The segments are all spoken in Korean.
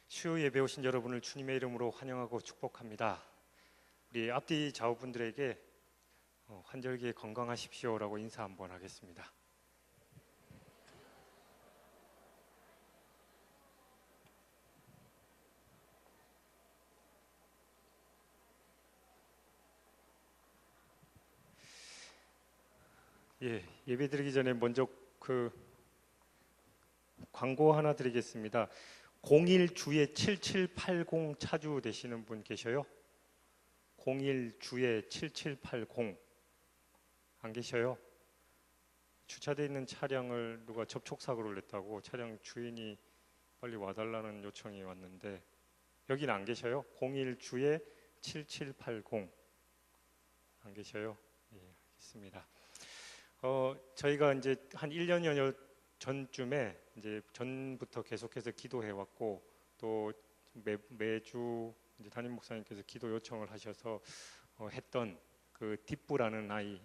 수요 예배 오신 여러분을 주님의 이름으로 환영하고 축복합니다. 우리 앞뒤 좌우분들에게 환절기에 건강하십시오라고 인사 한번 하겠습니다. 예배 드리기 전에 먼저 광고 하나 드리겠습니다. 01주에 7780 차주 되시는 분 계셔요? 01주에 7780 안 계셔요? 주차되어 있는 차량을 누가 접촉사고를 냈다고 차량 주인이 빨리 와달라는 요청이 왔는데 여기는 안 계셔요? 01주에 7780 안 계셔요? 예, 알겠습니다. 저희가 이제 한 1년여 전쯤에 이제 전부터 계속해서 기도해 왔고 또 매주 이제 담임 목사님께서 기도 요청을 하셔서 했던 그 뒷부라는 아이,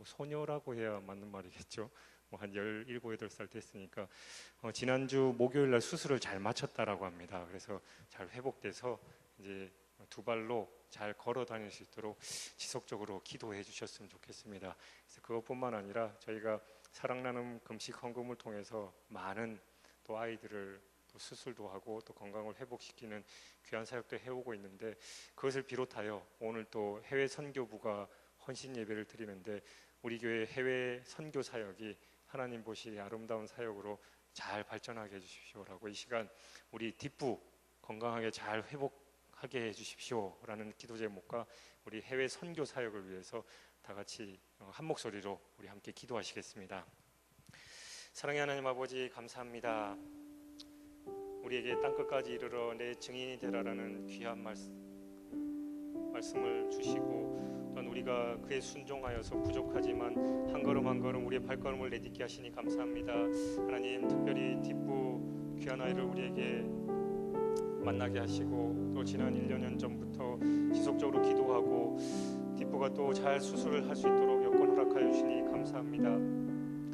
소녀라고 해야 맞는 말이겠죠. 한 17, 18살 됐으니까 지난주 목요일 날 수술을 잘 마쳤다라고 합니다. 그래서 잘 회복돼서 이제 두 발로 잘 걸어 다닐 수 있도록 지속적으로 기도해 주셨으면 좋겠습니다. 그래서 그것뿐만 아니라 저희가 사랑 나눔 금식 헌금을 통해서 많은 또 아이들을 또 수술도 하고 또 건강을 회복시키는 귀한 사역도 해오고 있는데 그것을 비롯하여 오늘 또 해외 선교부가 헌신 예배를 드리는데 우리 교회 해외 선교 사역이 하나님 보시 아름다운 사역으로 잘 발전하게 해주십시오라고 이 시간 우리 뒷부 건강하게 잘 회복하게 해주십시오라는 기도 제목과 우리 해외 선교 사역을 위해서 다 같이 한 목소리로 우리 함께 기도하시겠습니다. 사랑의 하나님 아버지 감사합니다. 우리에게 땅끝까지 이르러 내 증인이 되라라는 귀한 말씀을 주시고 또한 우리가 그에 순종하여서 부족하지만 한 걸음 한 걸음 우리의 발걸음을 내딛게 하시니 감사합니다. 하나님 특별히 뒷부 귀한 아이를 우리에게 만나게 하시고 또 지난 1년 전부터 지속적으로 기도하고 뒷부가 또 잘 수술을 할 수 있도록 여건 허락하여 주시니 감사합니다.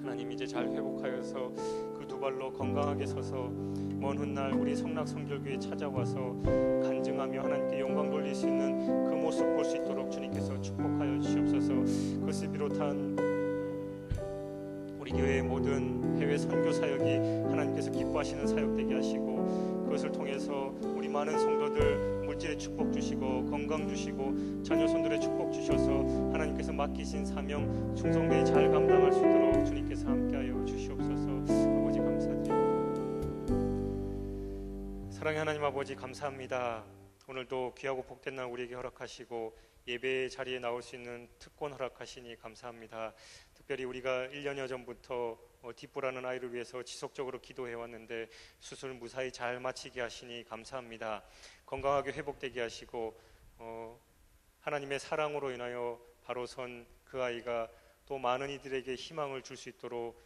하나님 이제 잘 회복하여서 그 두 발로 건강하게 서서 먼 훗날 우리 성락성결교에 찾아와서 간증하며 하나님께 영광 돌릴 수 있는 그 모습 볼 수 있도록 주님께서 축복하여 주시옵소서. 그것을 비롯한 우리 교회의 모든 해외 선교 사역이 하나님께서 기뻐하시는 사역 되게 하시고 그것을 통해서 우리 많은 성도들 물질의 축복 주시고 건강 주시고 자녀 손들의 축복 주셔서 하나님께서 맡기신 사명 충성되이 잘 감당할 수 있도록 주님께서 함께하여 주시옵소서. 아버지 감사드립니다. 사랑의 하나님 아버지 감사합니다. 오늘도 귀하고 복된 날 우리에게 허락하시고 예배 자리에 나올 수 있는 특권 허락하시니 감사합니다. 특별히 우리가 1년여 전부터 뒷부라는 아이를 위해서 지속적으로 기도해왔는데 수술 무사히 잘 마치게 하시니 감사합니다. 건강하게 회복되게 하시고 하나님의 사랑으로 인하여 바로 선 그 아이가 또 많은 이들에게 희망을 줄 수 있도록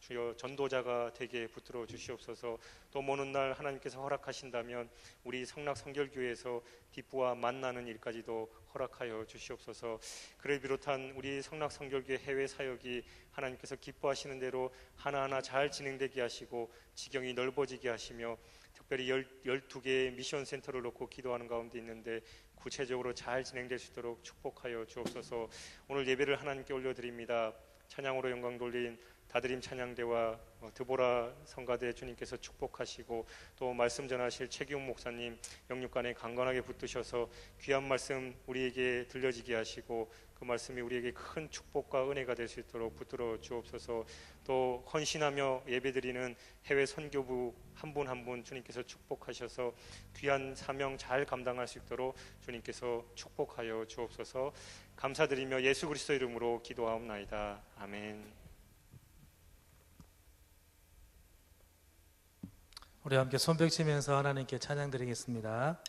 주여 전도자가 되게 붙들어 주시옵소서. 또 먼 훗날 하나님께서 허락하신다면 우리 성락성결교회에서 뒷부와 만나는 일까지도 허락하여 주시옵소서. 그를 비롯한 우리 성락성결교회 해외 사역이 하나님께서 기뻐하시는 대로 하나하나 잘 진행되게 하시고 지경이 넓어지게 하시며 특별히 12개의 미션 센터를 놓고 기도하는 가운데 있는데 구체적으로 잘 진행될 수 있도록 축복하여 주옵소서. 오늘 예배를 하나님께 올려드립니다. 찬양으로 영광 돌린 다드림 찬양대와 드보라 성가대 주님께서 축복하시고 또 말씀 전하실 최기훈 목사님 영육간에 강건하게 붙드셔서 귀한 말씀 우리에게 들려지게 하시고 그 말씀이 우리에게 큰 축복과 은혜가 될 수 있도록 붙들어 주옵소서. 또 헌신하며 예배드리는 해외 선교부 한 분 한 분 주님께서 축복하셔서 귀한 사명 잘 감당할 수 있도록 주님께서 축복하여 주옵소서. 감사드리며 예수 그리스도 이름으로 기도하옵나이다. 아멘. 우리 함께 손뼉 치면서 하나님께 찬양 드리겠습니다.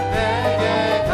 내게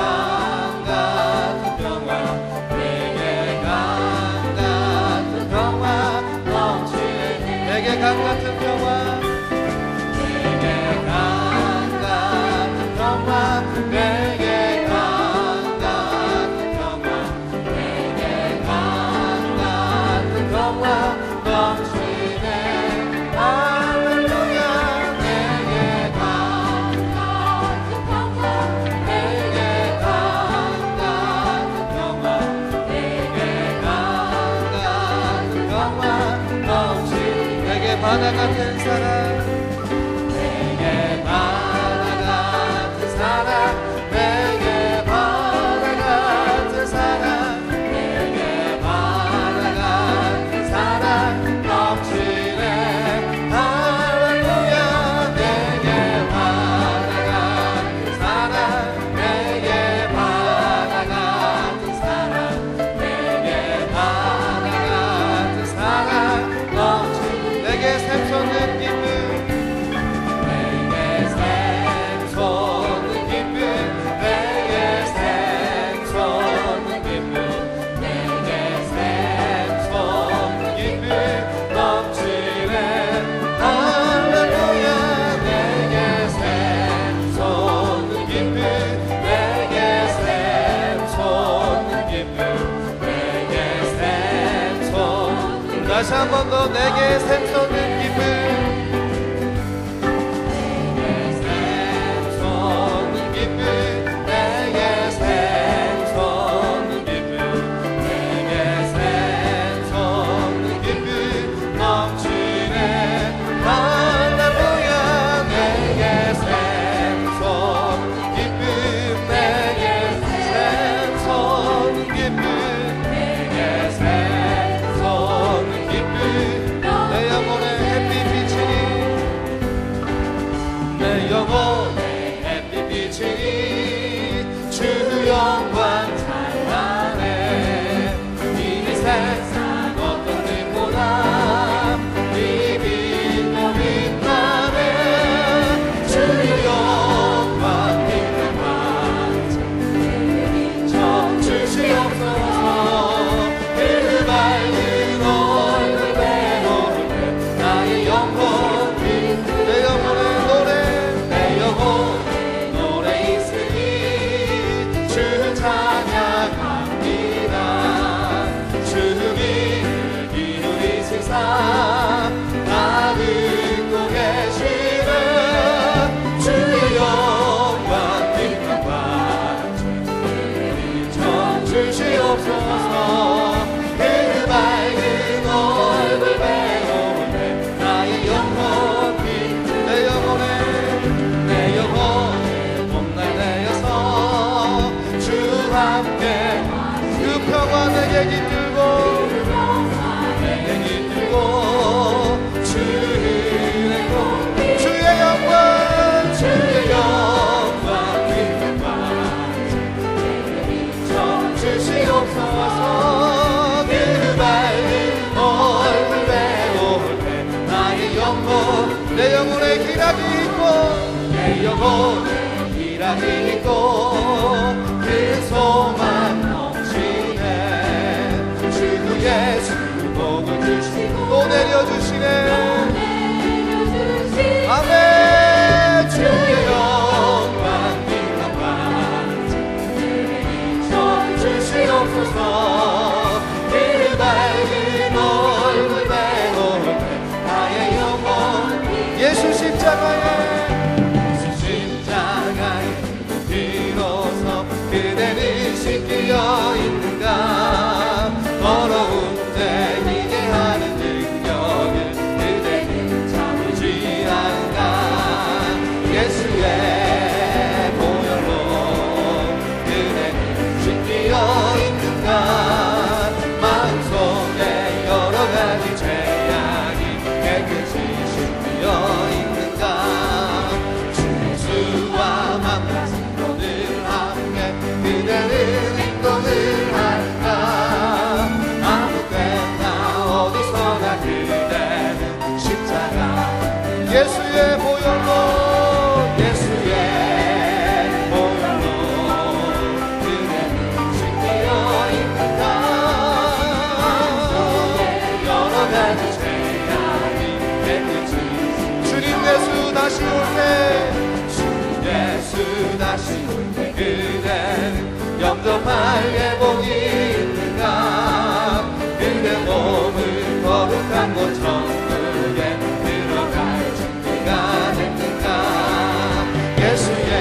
다시 한 번 더 내게 샘솟는 기쁨 내 영혼에 기락이 있고 내 영혼에 기락이 있고 그 소망 넘치네 주 예수 복을 주시고 또 내려주시네 아멘 주의 영광 빛나봐 저 주시옵소서 그 밝은 얼굴 배울 때 나의 영혼 예수 십자가에 비로소 그대는 씻기어 있는가 더러운 때 이게 하는 능력을 그대는 참지 않나 예수의 보혈로 그대는 씻기어 있는가 마음속에 여러 가지 죄악이 깨끗이 씻기어 있는가 주와 만나서 늘 함께 그대는 행동을 할까 아무 때나 어디서나 그대는 십자가 예수의 보혈로 예수의 보혈로 그대는 씻기어 있는가 여러 가지 죄악이 깨끗이 주님 예수 다시 올 때 예수 다시 올 때 그대는 영접할 예복이 있는가 그대 몸을 거룩한 곳 천국에 들어갈 준비가 됐는가 예수의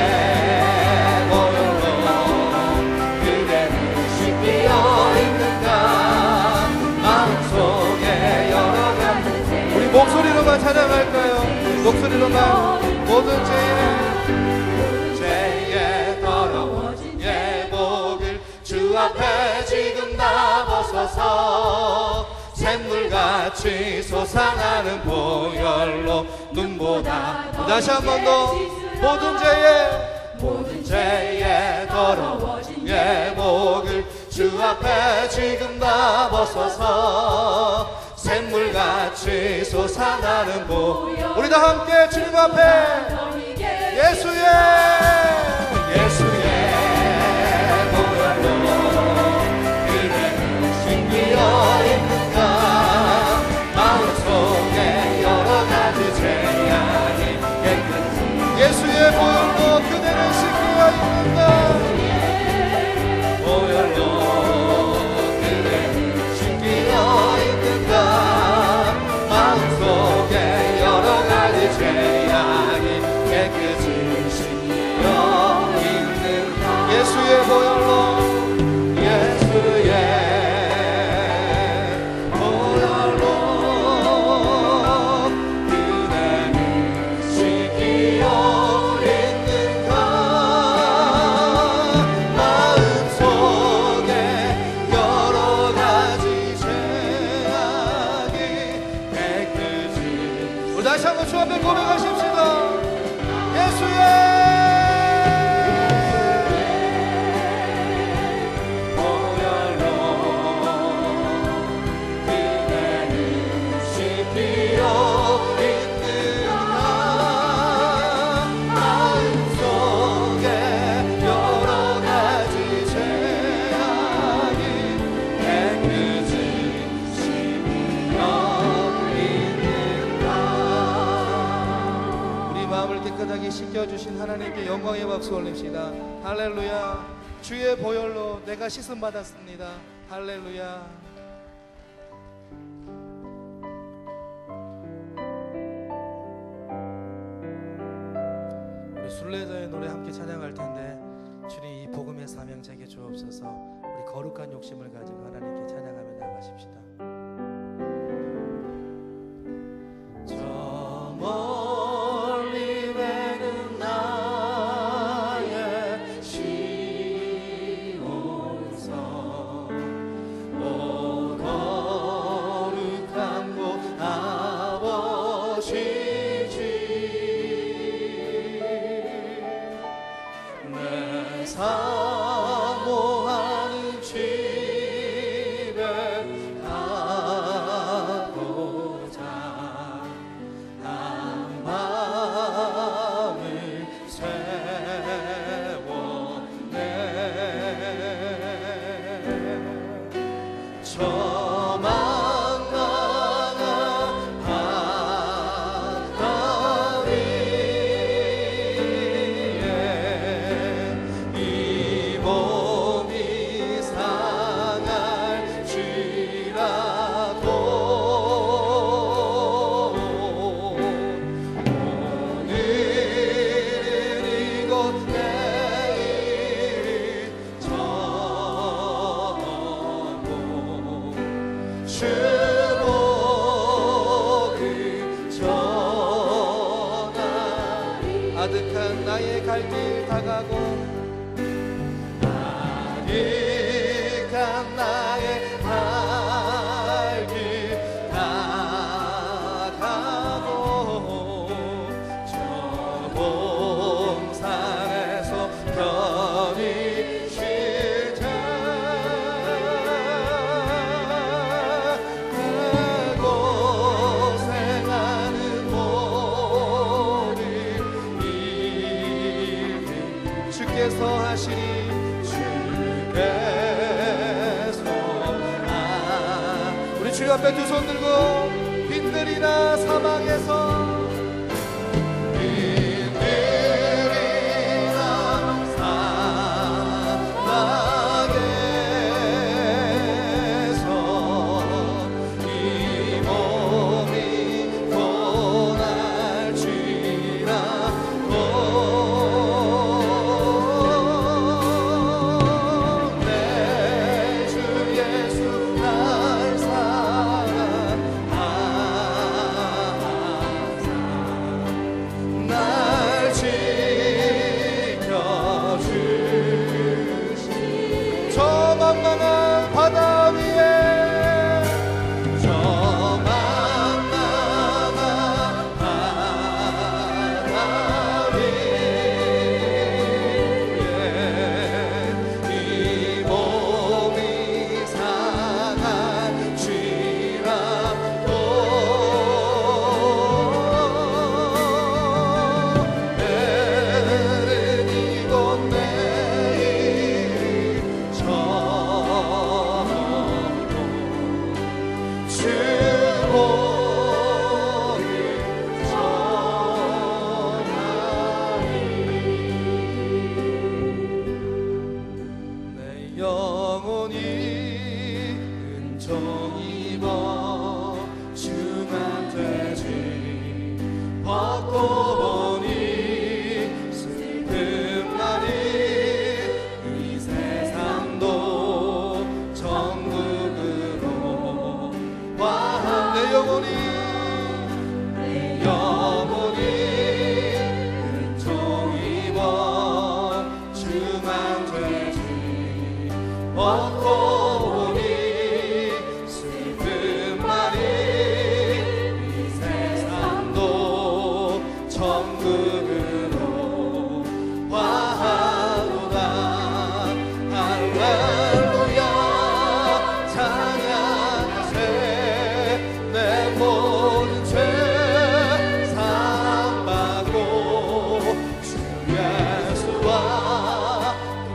보혈로 그대는 씻기어 있는가 마음속에 여러 가지 우리 목소리로만 찬양할까요? 목소리로만 모든 죄에 더러워진 예복을 주 앞에 지금 다 벗어서 샘물같이 솟아나는 보혈로 눈보다 다시 한 번 더 모든 죄에 더러워진 예복을 주 앞에 지금 다 벗어서 샘물같이 솟아나는 보혈 우리 다 함께 주님 앞에 예수의 보혈로 그대는 씻기어 있는가 마음속에 여러 가지 죄악이 깨끗이 예수의 보혈로 그대는 씻기어 있는가 보혈로 그대는 씻기어 있는가 찬양의 박수 올립시다. 할렐루야. 주의 보혈로 내가 씻음 받았습니다. 할렐루야. 우리 순례자의 노래 함께 찬양할 텐데, 주님 이 복음의 사명 제게 주옵소서. 우리 거룩한 욕심을 가지고 하나님께 찬양하며 나가십시다. 저 멀리 외는 나의 시온성, 오 거룩한 곳 아버지 집, 내 사모하는 집에 가보자. 한 마음을 세웠네. 저 망망한 바다 위에 이 몸이 상할지라도 오늘은 이곳 내일이 저고 주복을 전하리. 아득한 나의 갈 길 다가고, 아득한 나의 갈 길 다가고, 저 봉산에서 편히 쉴 때 고생하는 모든 일 주께서 하시니, 주께서 우리 주 앞에 두 손 들고 빈들이나 사방에서, 빈들이나 사방에서 이 몸이 고날지라도 내 주 예수 날 사랑하사 날 지켜주시. 저 만만한 바다 위에, 저 만만한 바다 위에 이 몸이 상할지라도 내일은 이곳 내일이 저고 주복을 전하리. 내 영혼이 은총 입어 주만 되지, 벗고 보니 슬픈 날이 이 세상도 천국으로 와. 내 영혼이 은총 입어 주만 되지, 벗고 보니 슬픈 말이 이 세상도 천국으로 와하노라. 할렐루야. 찬양하세. 내 모든 죄 사함받고 주 예수와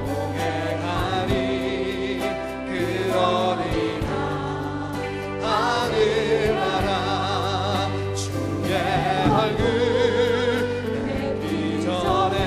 동행하리. 그러리나 하늘나라 주의 얼굴 뵙기 전에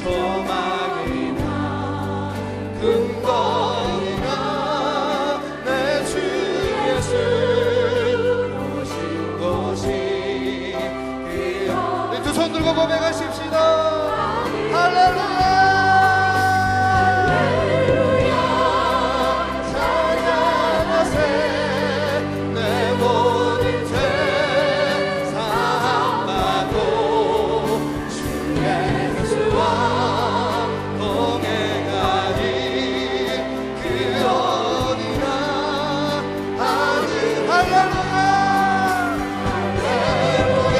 소망이나 근거이나 내 주 예수 오신 곳이 두 손 들고 고백하십시다. 할렐루야 찬양하세 내 모든 죄 사함받고 주 예수와 동행하리 그 어디나 하늘 할렐루야 할렐루야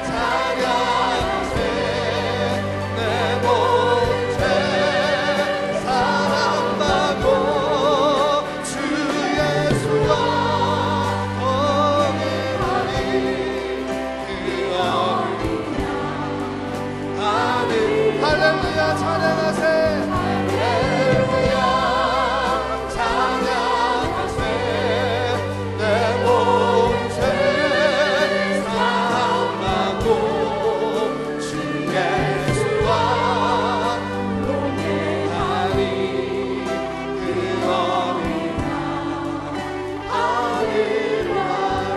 찬양하세 내 모든 죄 사함받고 주 예수와 동행하리 그 어디나 하늘 할렐루야 찬양하세 할렐루야 찬양하세 내 모든 죄 사함받고 주 예수와 동행하리 그 어디나 하늘 나라.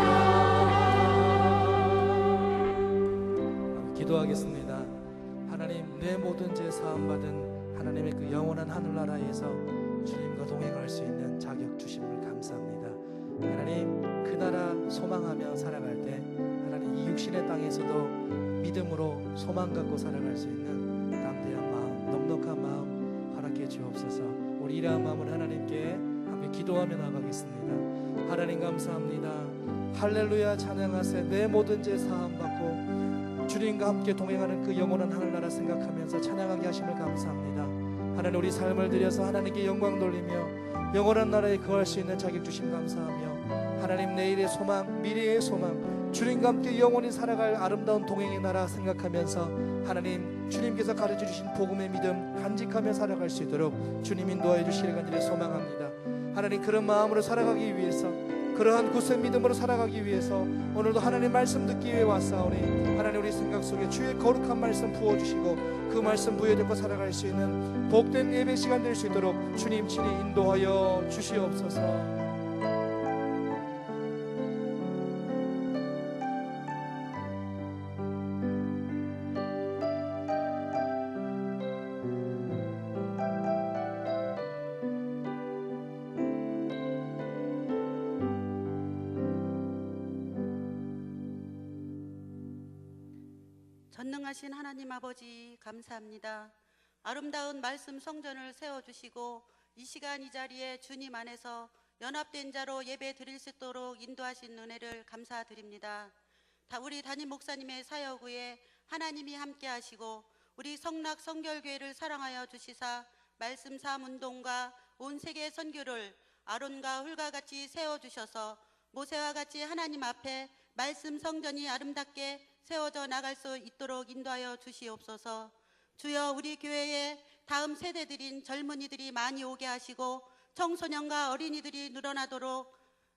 기도하겠습니다. 하나님, 내 모든 죄 사함 받은 하나님의 그 영원한 하늘나라에서 주님과 동행할 수 있는 자격 주심을 감사합니다. 하나님, 그 나라 소망하며 살아갈 때 하나님 이 육신의 땅에서도 믿음으로 소망 갖고 살아갈 수 있는 담대한 마음, 넉넉한 마음 허락해 주옵소서. 우리 이러한 마음을 하나님께 함께 기도하며 나가겠습니다. 하나님 감사합니다. 할렐루야 찬양하세 내 모든 죄 사함 받고 주님과 함께 동행하는 그 영원한 하늘나라 생각하면서 찬양하게 하심을 감사합니다. 하나님, 우리 삶을 들여서 하나님께 영광 돌리며 영원한 나라에 거할 수 있는 자격 주심 감사하며 하나님, 내일의 소망, 미래의 소망, 주님과 함께 영원히 살아갈 아름다운 동행의 나라 생각하면서 하나님, 주님께서 가르쳐 주신 복음의 믿음 간직하며 살아갈 수 있도록 주님 인도하여 주시길 간절히 소망합니다. 하나님, 그런 마음으로 살아가기 위해서, 그러한 굳센 믿음으로 살아가기 위해서 오늘도 하나님 말씀 듣기 위해 왔사오니 하나님, 우리 생각 속에 주의 거룩한 말씀 부어주시고 그 말씀 부여잡고 살아갈 수 있는 복된 예배 시간 될 수 있도록 주님 친히 인도하여 주시옵소서. 전능하신 하나님 아버지 감사합니다. 아름다운 말씀 성전을 세워주시고 이 시간 이 자리에 주님 안에서 연합된 자로 예배 드릴 수 있도록 인도하신 은혜를 감사드립니다. 우리 담임 목사님의 사역 후에 하나님이 함께 하시고 우리 성락 성결교회를 사랑하여 주시사 말씀 삶 운동과 온 세계 선교를 아론과 훌과 같이 세워주셔서 모세와 같이 하나님 앞에 말씀 성전이 아름답게 세워져 나갈 수 있도록 인도하여 주시옵소서. 주여, 우리 교회에 다음 세대들인 젊은이들이 많이 오게 하시고 청소년과 어린이들이 늘어나도록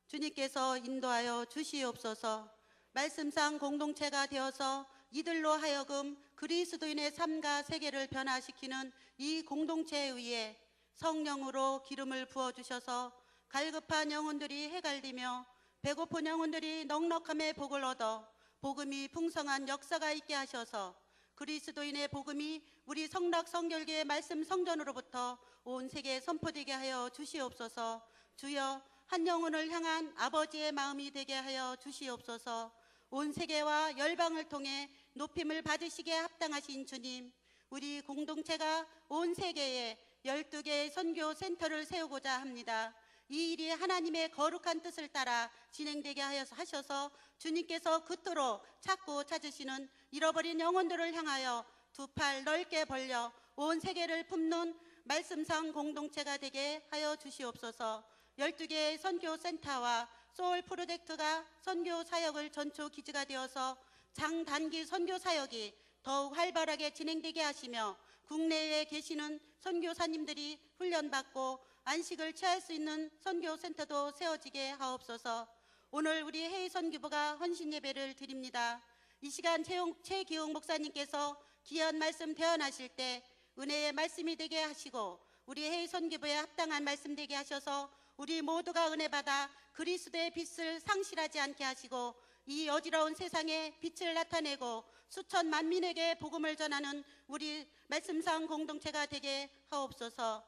주님께서 인도하여 주시옵소서. 말씀상 공동체가 되어서 이들로 하여금 그리스도인의 삶과 세계를 변화시키는 이 공동체에 의해 성령으로 기름을 부어주셔서 갈급한 영혼들이 해갈리며 배고픈 영혼들이 넉넉함의 복을 얻어 복음이 풍성한 역사가 있게 하셔서 그리스도인의 복음이 우리 성락 성결교의 말씀 성전으로부터 온 세계에 선포되게 하여 주시옵소서. 주여, 한 영혼을 향한 아버지의 마음이 되게 하여 주시옵소서. 온 세계와 열방을 통해 높임을 받으시기에 합당하신 주님, 우리 공동체가 온 세계에 12개의 선교 센터를 세우고자 합니다. 이 일이 하나님의 거룩한 뜻을 따라 진행되게 하셔서 주님께서 그토록 찾고 찾으시는 잃어버린 영혼들을 향하여 두 팔 넓게 벌려 온 세계를 품는 말씀상 공동체가 되게 하여 주시옵소서. 12개의 선교센터와 소울 프로젝트가 선교 사역을 전초 기지가 되어서 장단기 선교 사역이 더욱 활발하게 진행되게 하시며 국내에 계시는 선교사님들이 훈련받고 안식을 취할 수 있는 선교센터도 세워지게 하옵소서. 오늘 우리 해외선교부가 헌신 예배를 드립니다. 이 시간 최기웅 목사님께서 귀한 말씀 대언하실 때 은혜의 말씀이 되게 하시고 우리 해외선교부에 합당한 말씀 되게 하셔서 우리 모두가 은혜 받아 그리스도의 빛을 상실하지 않게 하시고 이 어지러운 세상에 빛을 나타내고 수천 만민에게 복음을 전하는 우리 말씀상 공동체가 되게 하옵소서.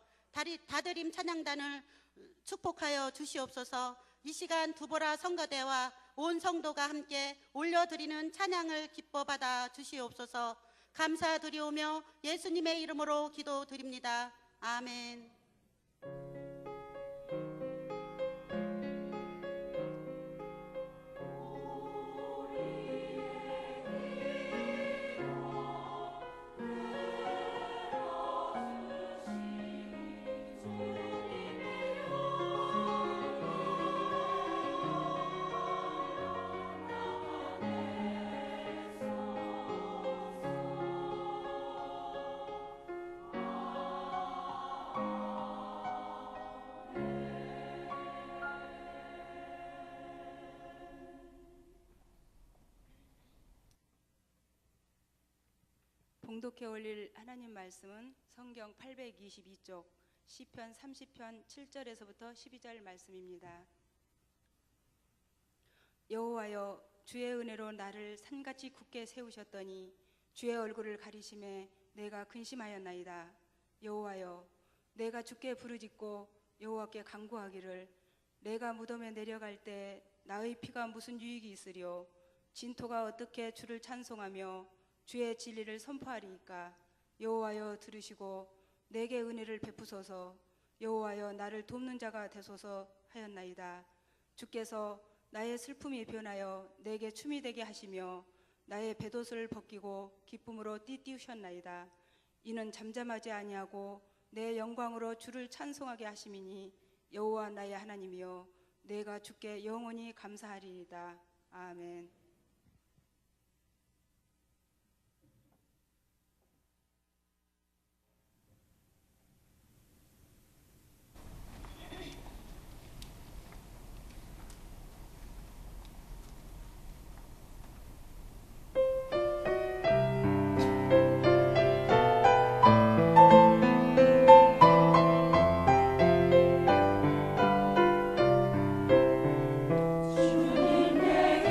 다드림 찬양단을 축복하여 주시옵소서. 이 시간 두보라 성가대와 온 성도가 함께 올려드리는 찬양을 기뻐 받아 주시옵소서. 감사드리오며 예수님의 이름으로 기도드립니다. 아멘. 봉독해 올릴 하나님 말씀은 성경 822쪽 시편 30편 7절에서부터 12절 말씀입니다. 여호와여, 주의 은혜로 나를 산같이 굳게 세우셨더니 주의 얼굴을 가리심에 내가 근심하였나이다. 여호와여, 내가 주께 부르짖고 여호와께 간구하기를 내가 무덤에 내려갈 때 나의 피가 무슨 유익이 있으리요? 진토가 어떻게 주를 찬송하며 주의 진리를 선포하리이까? 여호와여, 들으시고 내게 은혜를 베푸소서. 여호와여, 나를 돕는 자가 되소서 하였나이다. 주께서 나의 슬픔이 변하여 내게 춤이 되게 하시며 나의 뱃옷을 벗기고 기쁨으로 띠띠우셨나이다. 이는 잠잠하지 아니하고 내 영광으로 주를 찬송하게 하심이니 여호와 나의 하나님이여, 내가 주께 영원히 감사하리이다. 아멘. 주님 내게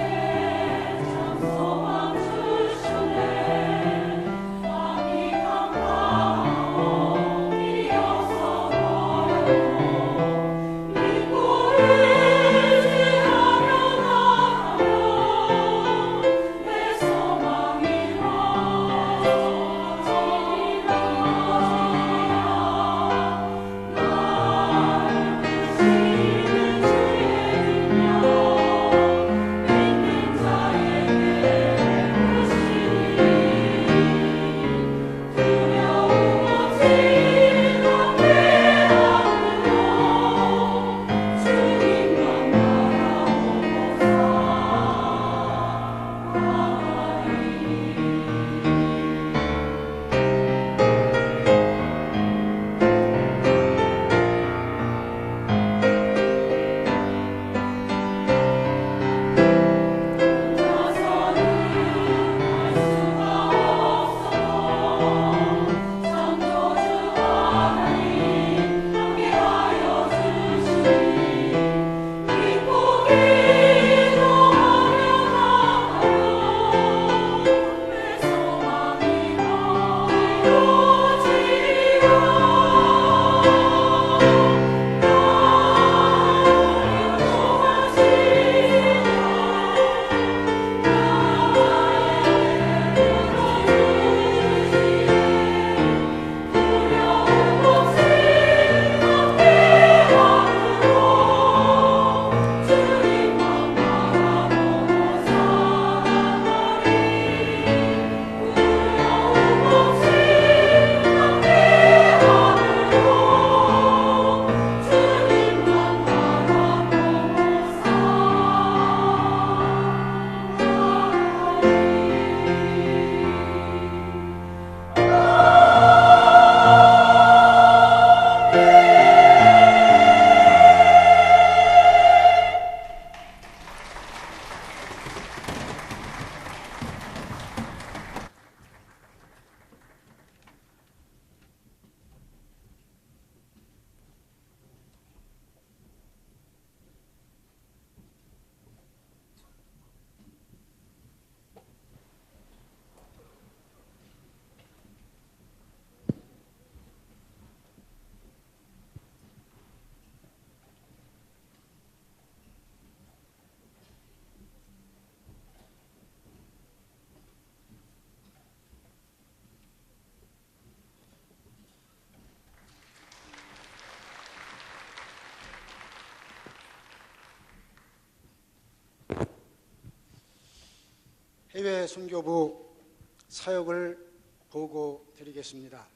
선교부 사역을 보고 드리겠습니다.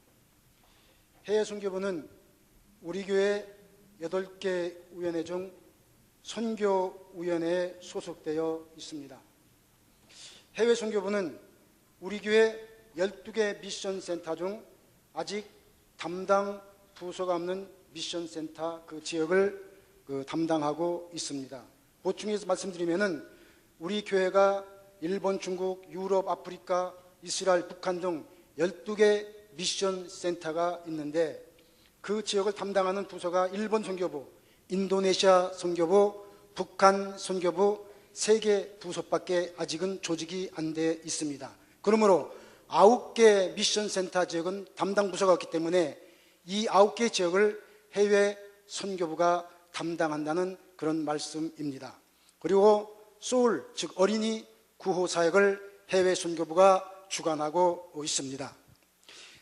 해외 선교부는 우리 교회 8개 위원회 중 선교위원회에 소속되어 있습니다. 해외 선교부는 우리 교회 12개 미션 센터 중 아직 담당 부서가 없는 미션 센터 그 지역을 담당하고 있습니다. 보충해서 말씀드리면은 우리 교회가 일본, 중국, 유럽, 아프리카, 이스라엘, 북한 등 12개 미션 센터가 있는데 그 지역을 담당하는 부서가 일본 선교부, 인도네시아 선교부, 북한 선교부 3개 부서밖에 아직은 조직이 안 돼 있습니다. 그러므로 9개 미션 센터 지역은 담당 부서가 없기 때문에 이 9개 지역을 해외 선교부가 담당한다는 그런 말씀입니다. 그리고 소울, 즉 어린이 구호 사역을 해외 선교부가 주관하고 있습니다.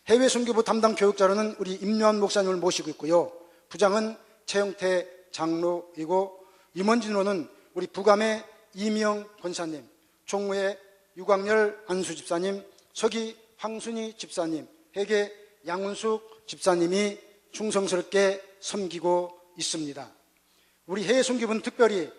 해외 선교부 담당 교육자로는 우리 임요한 목사님을 모시고 있고요. 부장은 최영태 장로이고, 임원진으로는 우리 부감의 이미영 권사님, 총무의 유광열 안수 집사님, 서기 황순희 집사님, 회계 양은숙 집사님이 충성스럽게 섬기고 있습니다. 우리 해외 선교부는 특별히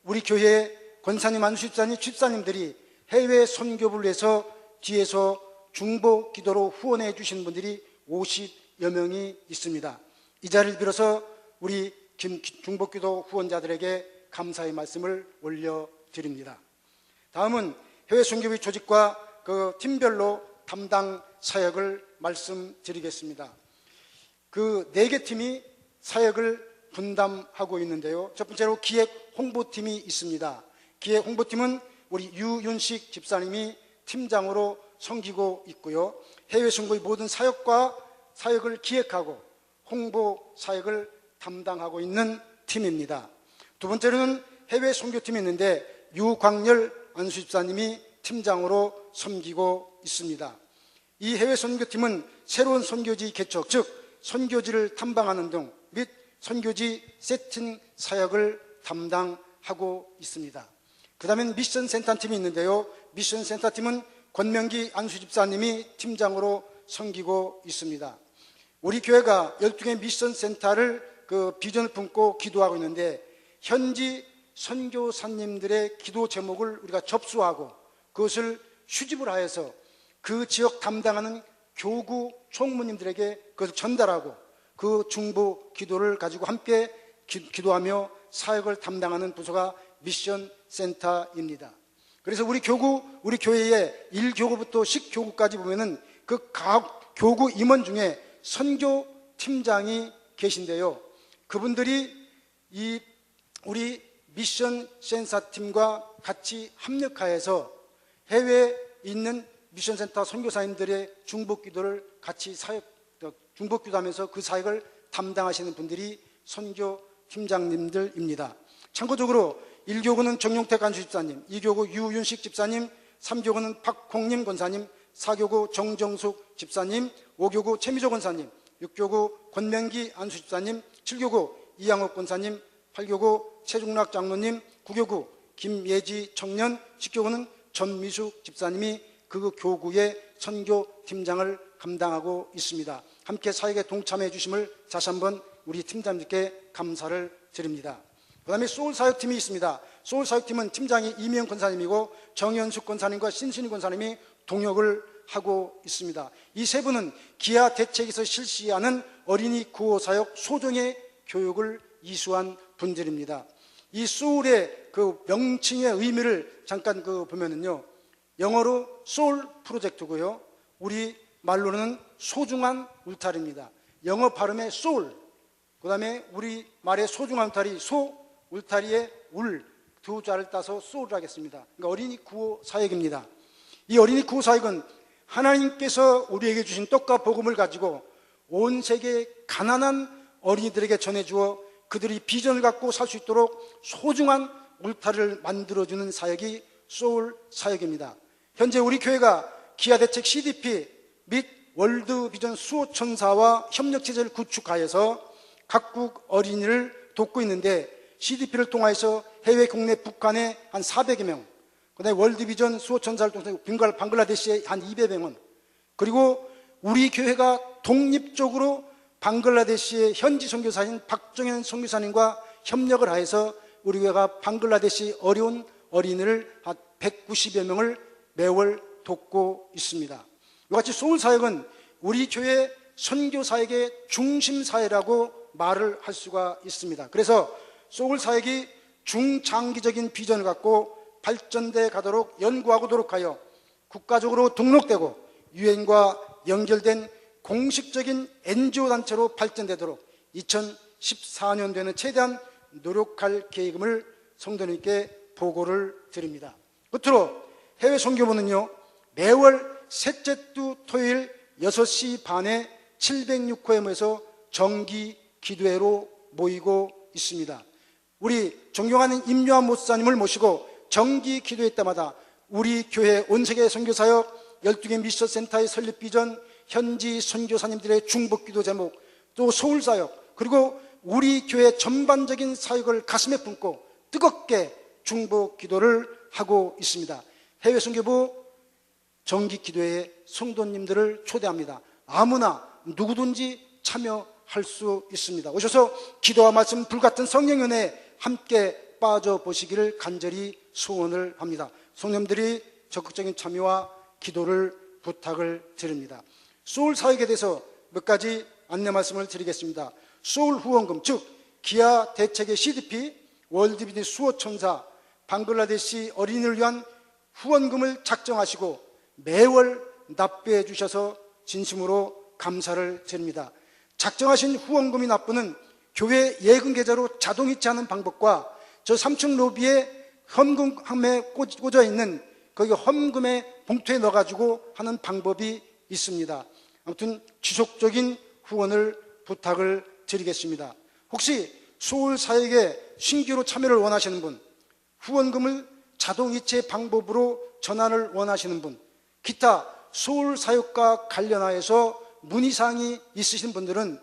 우리 교회의 권사님, 안수 집사님, 집사님들이 해외 선교부를 위해서 뒤에서 중보 기도로 후원해 주시는 분들이 50여 명이 있습니다. 이 자리를 빌어서 우리 중보 기도 후원자들에게 감사의 말씀을 올려드립니다. 다음은 해외 선교부 조직과 그 팀별로 담당 사역을 말씀드리겠습니다. 그 4개 팀이 사역을 분담하고 있는데요. 첫 번째로 기획 홍보팀이 있습니다. 기획 홍보팀은 우리 유윤식 집사님이 팀장으로 섬기고 있고요. 해외 선교의 모든 사역을 기획하고 홍보 사역을 담당하고 있는 팀입니다. 두 번째로는 해외 선교팀이 있는데 유광열 안수 집사님이 팀장으로 섬기고 있습니다. 이 해외 선교팀은 새로운 선교지 개척, 즉 선교지를 탐방하는 등 및 선교지 세팅 사역을 담당하고 있습니다. 그 다음에 미션 센터 팀이 있는데요. 미션 센터 팀은 권명기 안수 집사님이 팀장으로 섬기고 있습니다. 우리 교회가 12개 미션 센터를 그 비전을 품고 기도하고 있는데 현지 선교사님들의 기도 제목을 우리가 접수하고 그것을 수집을 하여서 그 지역 담당하는 교구 총무님들에게 그것을 전달하고 그 중보 기도를 가지고 함께 기도하며 사역을 담당하는 부서가 미션 센터입니다. 그래서 우리 교회의 1교구부터 10교구까지 보면은 그 각 교구 임원 중에 선교 팀장이 계신데요. 그분들이 우리 미션 센터팀과 같이 합력하여서 해외에 있는 미션센터 선교사님들의 중보기도를 같이 중보기도하면서 그 사역을 담당하시는 분들이 선교팀장님들입니다. 참고적으로 1교구는 정용택 안수 집사님, 2교구 유윤식 집사님, 3교구는 박홍림 권사님, 4교구 정정숙 집사님, 5교구 최미조 권사님, 6교구 권명기 안수 집사님, 7교구 이양옥 권사님, 8교구 최중락 장로님, 9교구 김예지 청년, 10교구는 전미숙 집사님이 그 교구의 선교팀장을 감당하고 있습니다. 함께 사역에 동참해 주심을 다시 한번 우리 팀장님께 감사를 드립니다. 그 다음에 소울사역팀이 있습니다. 소울사역팀은 팀장이 이미영 권사님이고 정현숙 권사님과 신순희 권사님이 동역을 하고 있습니다. 이 세 분은 기아 대책에서 실시하는 어린이 구호사역 소정의 교육을 이수한 분들입니다. 이 소울의 그 명칭의 의미를 잠깐 보면은요, 영어로 소울 프로젝트고요, 우리 말로는 소중한 울타리입니다. 영어 발음의 소울, 그 다음에 우리 말의 소중한 울타리, 울타리의 두 자를 따서 소울을 하겠습니다. 그러니까 어린이 구호 사역입니다. 이 어린이 구호 사역은 하나님께서 우리에게 주신 떡과 복음을 가지고 온 세계의 가난한 어린이들에게 전해주어 그들이 비전을 갖고 살 수 있도록 소중한 울타리를 만들어주는 사역이 소울 사역입니다. 현재 우리 교회가 기아대책 CDP 및 월드비전 수호천사와 협력체제를 구축하여서 각국 어린이를 돕고 있는데 CDP를 통해서 해외 국내 북한에 한 400여 명, 그다음에 월드비전 수호천사를 통해서 방글라데시에 한 200명, 그리고 우리 교회가 독립적으로 방글라데시의 현지 선교사인 박종현 선교사님과 협력을 하여서 우리 교회가 방글라데시 어려운 어린이를 한 190여 명을 매월 돕고 있습니다. 이와 같이 소울 사역은 우리 교회 선교 사역의 중심 사회라고 말을 할 수가 있습니다. 그래서 소울 사역이 중장기적인 비전을 갖고 발전돼 가도록 연구하고 노력하여 국가적으로 등록되고 유엔과 연결된 공식적인 NGO 단체로 발전되도록 2014년도에는 최대한 노력할 계획임을 성도님께 보고를 드립니다. 끝으로 해외 선교부는요, 매월 셋째 주 토요일 6시 반에 706호에 모여서 정기 기도회로 모이고 있습니다. 우리 존경하는 임요한 목사님을 모시고 정기 기도회 때마다 우리 교회 온세계 선교사역 12개 미션센터의 설립 비전, 현지 선교사님들의 중보 기도 제목, 또 소울 사역, 그리고 우리 교회 전반적인 사역을 가슴에 품고 뜨겁게 중보 기도를 하고 있습니다. 해외 선교부 정기 기도회에 성도님들을 초대합니다. 아무나 누구든지 참여할 수 있습니다. 오셔서 기도와 말씀, 불같은 성령 은혜에 함께 빠져보시기를 간절히 소원을 합니다. 성도님들이 적극적인 참여와 기도를 부탁을 드립니다. 소울 사역에 대해서 몇 가지 안내 말씀을 드리겠습니다. 소울 후원금, 즉 기아 대책의 CDP, 월드비전 수호천사, 방글라데시 어린이를 위한 후원금을 작정하시고 매월 납부해 주셔서 진심으로 감사를 드립니다. 작정하신 후원금이 납부는 교회 예금 계좌로 자동 이체하는 방법과 저 3층 로비에 헌금함에 꽂아 있는 거기 헌금의 봉투에 넣어가지고 하는 방법이 있습니다. 아무튼 지속적인 후원을 부탁을 드리겠습니다. 혹시 소울 사역에 신규로 참여를 원하시는 분, 후원금을 자동 이체 방법으로 전환을 원하시는 분, 기타 소울 사역과 관련하여서 문의사항이 있으신 분들은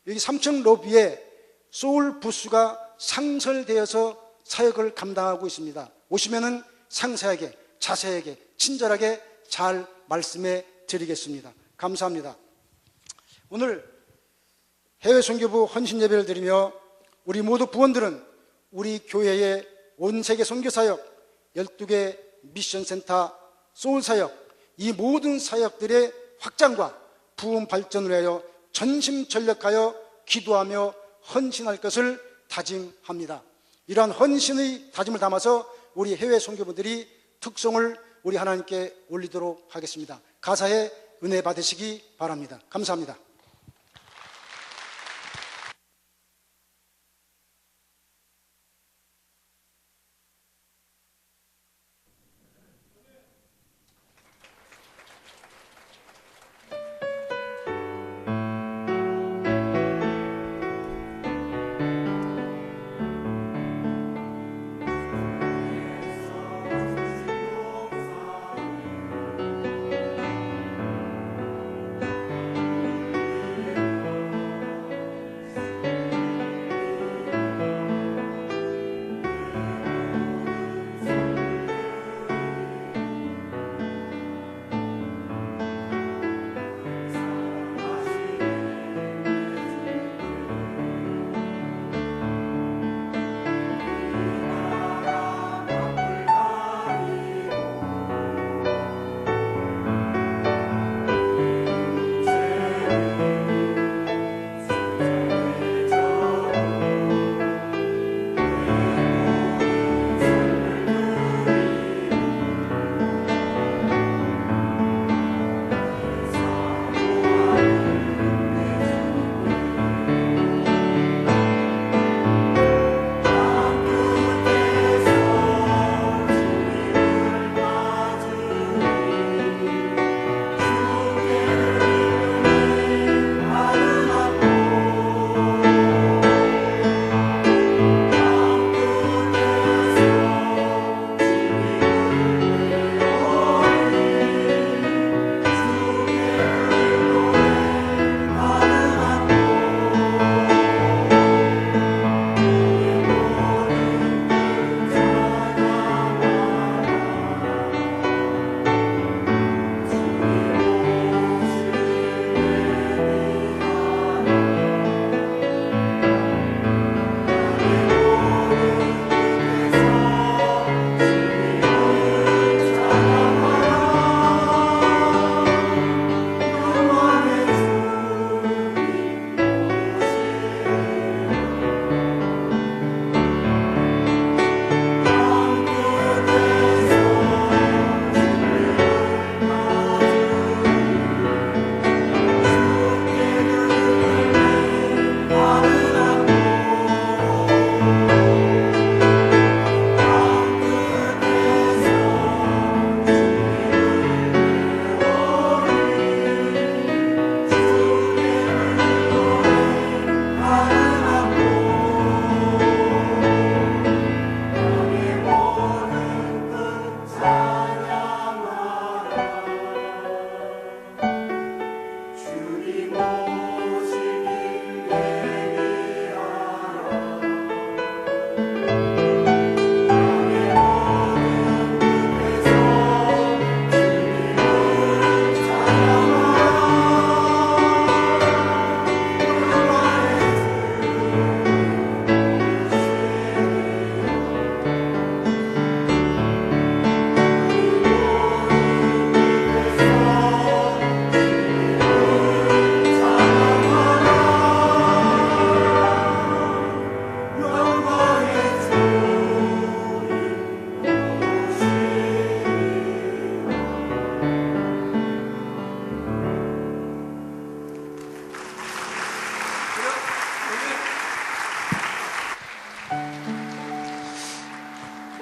여기 3층 로비에 소울 부스가 상설되어서 사역을 감당하고 있습니다. 오시면은 상세하게, 자세하게, 친절하게 잘 말씀해 드리겠습니다. 감사합니다. 오늘 해외 선교부 헌신 예배를 드리며 우리 모두 부원들은 우리 교회의 온 세계 선교 사역, 12개 미션 센터, 소울 사역, 이 모든 사역들의 확장과 부흥 발전을 위하여 전심전력하여 기도하며 헌신할 것을 다짐합니다. 이러한 헌신의 다짐을 담아서 우리 해외 선교부들이 특송을 우리 하나님께 올리도록 하겠습니다. 가사에 은혜 받으시기 바랍니다. 감사합니다.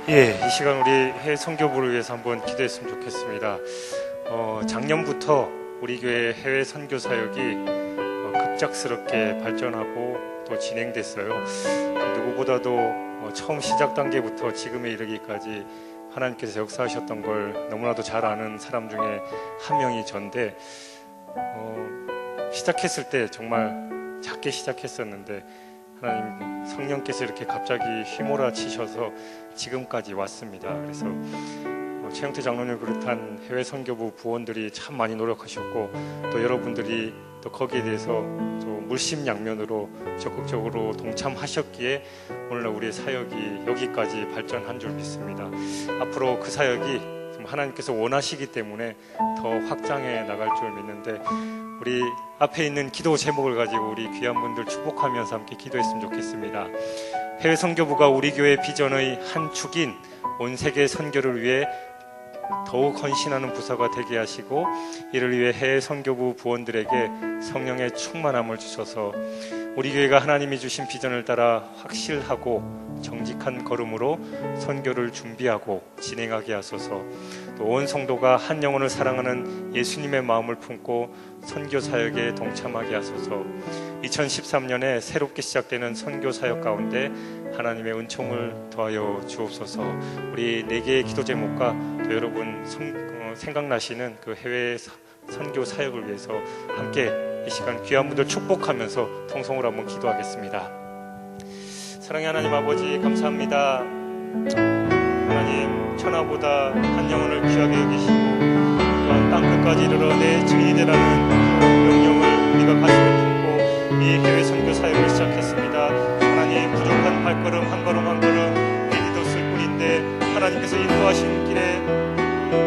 예, 이 시간 우리 해외 선교부를 위해서 한번 기도했으면 좋겠습니다. 작년부터 우리 교회 해외 선교 사역이 급작스럽게 발전하고 또 진행됐어요. 누구보다도 처음 시작 단계부터 지금에 이르기까지 하나님께서 역사하셨던 걸 너무나도 잘 아는 사람 중에 한 명이 전데, 시작했을 때 정말 작게 시작했었는데 하나님 성령께서 이렇게 갑자기 휘몰아치셔서 지금까지 왔습니다. 그래서 최영태 장로님을 비롯한 해외 선교부 부원들이 참 많이 노력하셨고, 또 여러분들이 또 거기에 대해서 또 물심양면으로 적극적으로 동참하셨기에 오늘날 우리의 사역이 여기까지 발전한 줄 믿습니다. 앞으로 그 사역이 하나님께서 원하시기 때문에 더 확장해 나갈 줄 믿는데, 우리 앞에 있는 기도 제목을 가지고 우리 귀한 분들 축복하면서 함께 기도했으면 좋겠습니다. 해외 선교부가 우리 교회 비전의 한 축인 온 세계 선교를 위해 더욱 헌신하는 부서가 되게 하시고, 이를 위해 해외 선교부 부원들에게 성령의 충만함을 주셔서 우리 교회가 하나님이 주신 비전을 따라 확실하고 정직한 걸음으로 선교를 준비하고 진행하게 하소서. 또 온 성도가 한 영혼을 사랑하는 예수님의 마음을 품고 선교 사역에 동참하게 하소서. 2013년에 새롭게 시작되는 선교 사역 가운데 하나님의 은총을 더하여 주옵소서. 우리 4개의 기도 제목과 또 여러분 생각나시는 그 해외 선교 사역을 위해서 함께 이 시간 귀한 분들 축복하면서 통성으로 한번 기도하겠습니다. 사랑의 하나님 아버지, 감사합니다. 하나님, 천하보다 한 영혼을 귀하게 여기시고 또한 땅끝까지 이르러 내 증인이 되라는 그 명령을 우리가 가슴에 품고 이 해외 선교 사역을 시작했습니다. 하나님, 부족한 발걸음 한 걸음 한 걸음 내딛었을 뿐인데, 하나님께서 인도하신 길에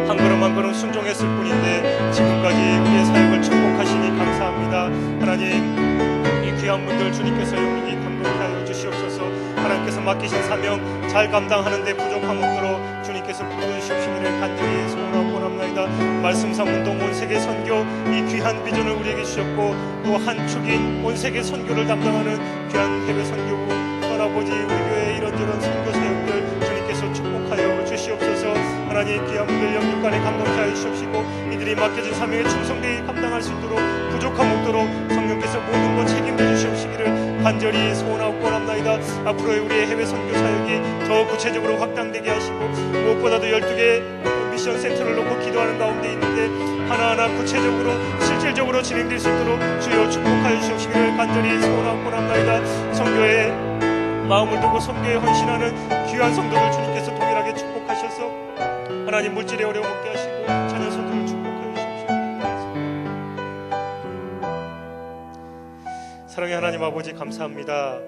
한 걸음 한 걸음 순종했을 뿐인데 지금까지 우리의 사역을 축복하시니 감사합니다. 하나님, 이 귀한 분들 주님께서 영원히 감동케 하여 주시옵소서. 하나님께서 맡기신 사명 잘 감당하는 데 부족함 없도록 주님께서 부르시옵시기를 간절히 소원하고 원합나이다. 말씀상 운동 온 세계 선교, 이 귀한 비전을 우리에게 주셨고 또 한 축인 온 세계 선교를 담당하는 귀한 해외 선교부 아버지, 우리 교회 이런저런 선교 사역들 주님께서 축복하여 주시옵소서. 하나님, 귀한 분들 영육간에 감동케 하여 주시옵시고 이들이 맡겨진 사명에 충성되게 감당할 수 있도록 부족함 없도록 성령께서 모든 것 책임져 주시옵시기를 간절히 소원하고 원합나이다. 앞으로의 우리의 해외 선교 사역이 더 구체적으로 확장되게 하시고 무엇보다도 12개 미션 센터를 놓고 기도하는 가운데 있는데 하나하나 구체적으로 실질적으로 진행될 수 있도록 주여 축복하여 주시옵시기를 간절히 소원하고 원합나이다. 선교에 마음을 두고 선교에 헌신하는 귀한 성도들 주님께서 동일하게 축복하셔서 하나님, 물질의 어려움 없게 하시고 자녀 선도를 축복하여 주시옵소서. 사랑의 하나님 아버지, 감사합니다.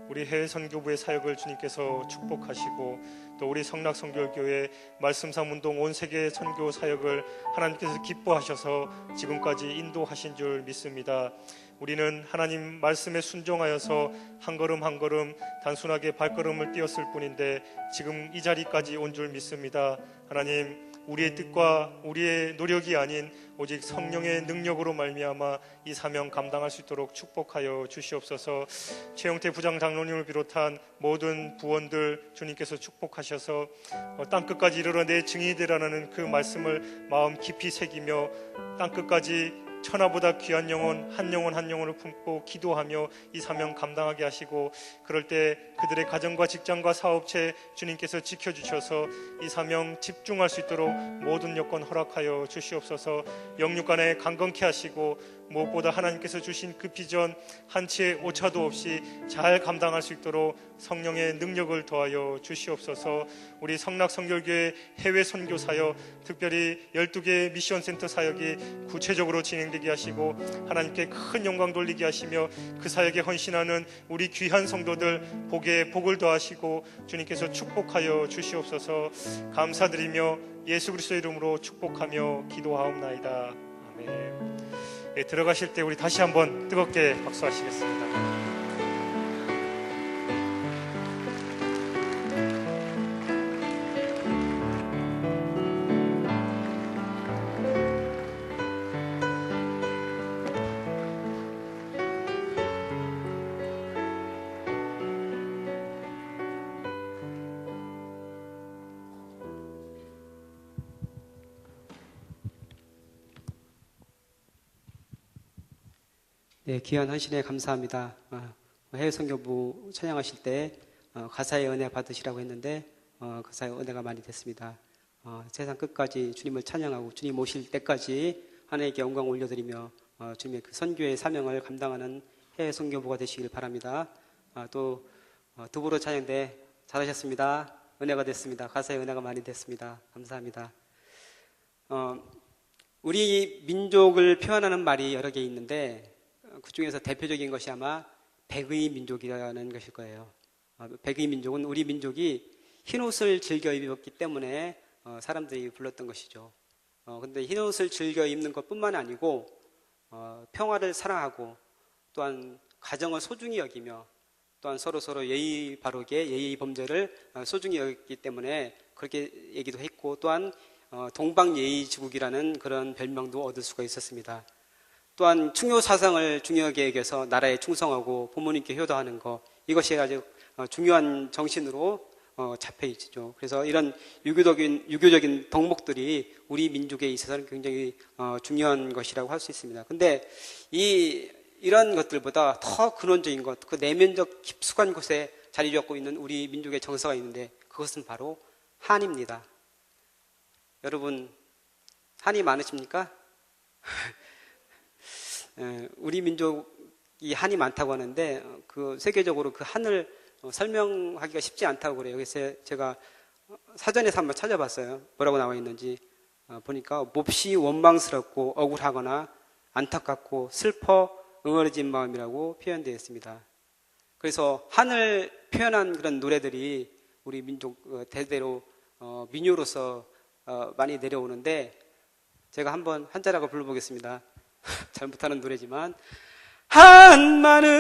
우리 해외 선교부의 사역을 주님께서 축복하시고 또 우리 성락선교교회 말씀상 운동 온 세계 선교 사역을 하나님께서 기뻐하셔서 지금까지 인도하신 줄 믿습니다. 우리는 하나님 말씀에 순종하여서 한 걸음 한 걸음 단순하게 발걸음을 띄었을 뿐인데 지금 이 자리까지 온 줄 믿습니다. 하나님, 우리의 뜻과 우리의 노력이 아닌 오직 성령의 능력으로 말미암아 이 사명 감당할 수 있도록 축복하여 주시옵소서. 최영태 부장 장로님을 비롯한 모든 부원들 주님께서 축복하셔서 땅끝까지 이르러 내 증인이 되라는 그 말씀을 마음 깊이 새기며 땅끝까지 천하보다 귀한 영혼 한 영혼을 품고 기도하며 이 사명 감당하게 하시고, 그럴 때 그들의 가정과 직장과 사업체 주님께서 지켜주셔서 이 사명 집중할 수 있도록 모든 여건 허락하여 주시옵소서. 영육간에 강건케 하시고 무엇보다 하나님께서 주신 그 비전 한 채 오차도 없이 잘 감당할 수 있도록 성령의 능력을 더하여 주시옵소서. 우리 성락성결교회 해외 선교 사역, 특별히 12개 미션센터 사역이 구체적으로 진행되게 하시고 하나님께 큰 영광 돌리게 하시며 그 사역에 헌신하는 우리 귀한 성도들 복에 복을 더하시고 주님께서 축복하여 주시옵소서. 감사드리며 예수 그리스도의 이름으로 축복하며 기도하옵나이다. 아멘. 예, 들어가실 때 우리 다시 한번 뜨겁게 박수하시겠습니다. 네, 귀한 헌신에 감사합니다. 해외 선교부 찬양하실 때 가사의 은혜 받으시라고 했는데 가사의 은혜가 많이 됐습니다. 세상 끝까지 주님을 찬양하고 주님 오실 때까지 하나님께 영광 올려드리며 주님의 그 선교의 사명을 감당하는 해외 선교부가 되시길 바랍니다. 또 두부로 찬양대 잘하셨습니다. 은혜가 됐습니다. 가사의 은혜가 많이 됐습니다. 감사합니다. 우리 민족을 표현하는 말이 여러 개 있는데 그 중에서 대표적인 것이 아마 백의 민족이라는 것일 거예요. 백의 민족은 우리 민족이 흰옷을 즐겨 입었기 때문에 사람들이 불렀던 것이죠. 근데 흰옷을 즐겨 입는 것뿐만 아니고 평화를 사랑하고 또한 가정을 소중히 여기며 또한 서로 예의 바르게 예의 범죄를 소중히 여겼기 때문에 그렇게 얘기도 했고 또한 동방예의지국이라는 그런 별명도 얻을 수가 있었습니다. 또한 충효 사상을 중요하게 여겨서 나라에 충성하고 부모님께 효도하는 것, 이것이 아주 중요한 정신으로 잡혀 있죠. 그래서 이런 유교적인 덕목들이 우리 민족에 있어서는 굉장히 중요한 것이라고 할 수 있습니다. 근데 이런 것들보다 더 근원적인 것, 그 내면적 깊숙한 곳에 자리 잡고 있는 우리 민족의 정서가 있는데 그것은 바로 한입니다. 여러분, 한이 많으십니까? 우리 민족이 한이 많다고 하는데 그 세계적으로 그 한을 설명하기가 쉽지 않다고 그래요. 그래서 제가 사전에서 한번 찾아봤어요. 뭐라고 나와 있는지 보니까 몹시 원망스럽고 억울하거나 안타깝고 슬퍼 응어리진 마음이라고 표현되어 있습니다. 그래서 한을 표현한 그런 노래들이 우리 민족 대대로 민요로서 많이 내려오는데 제가 한번 한자락을 불러보겠습니다. 잘 못하는 노래지만 한마는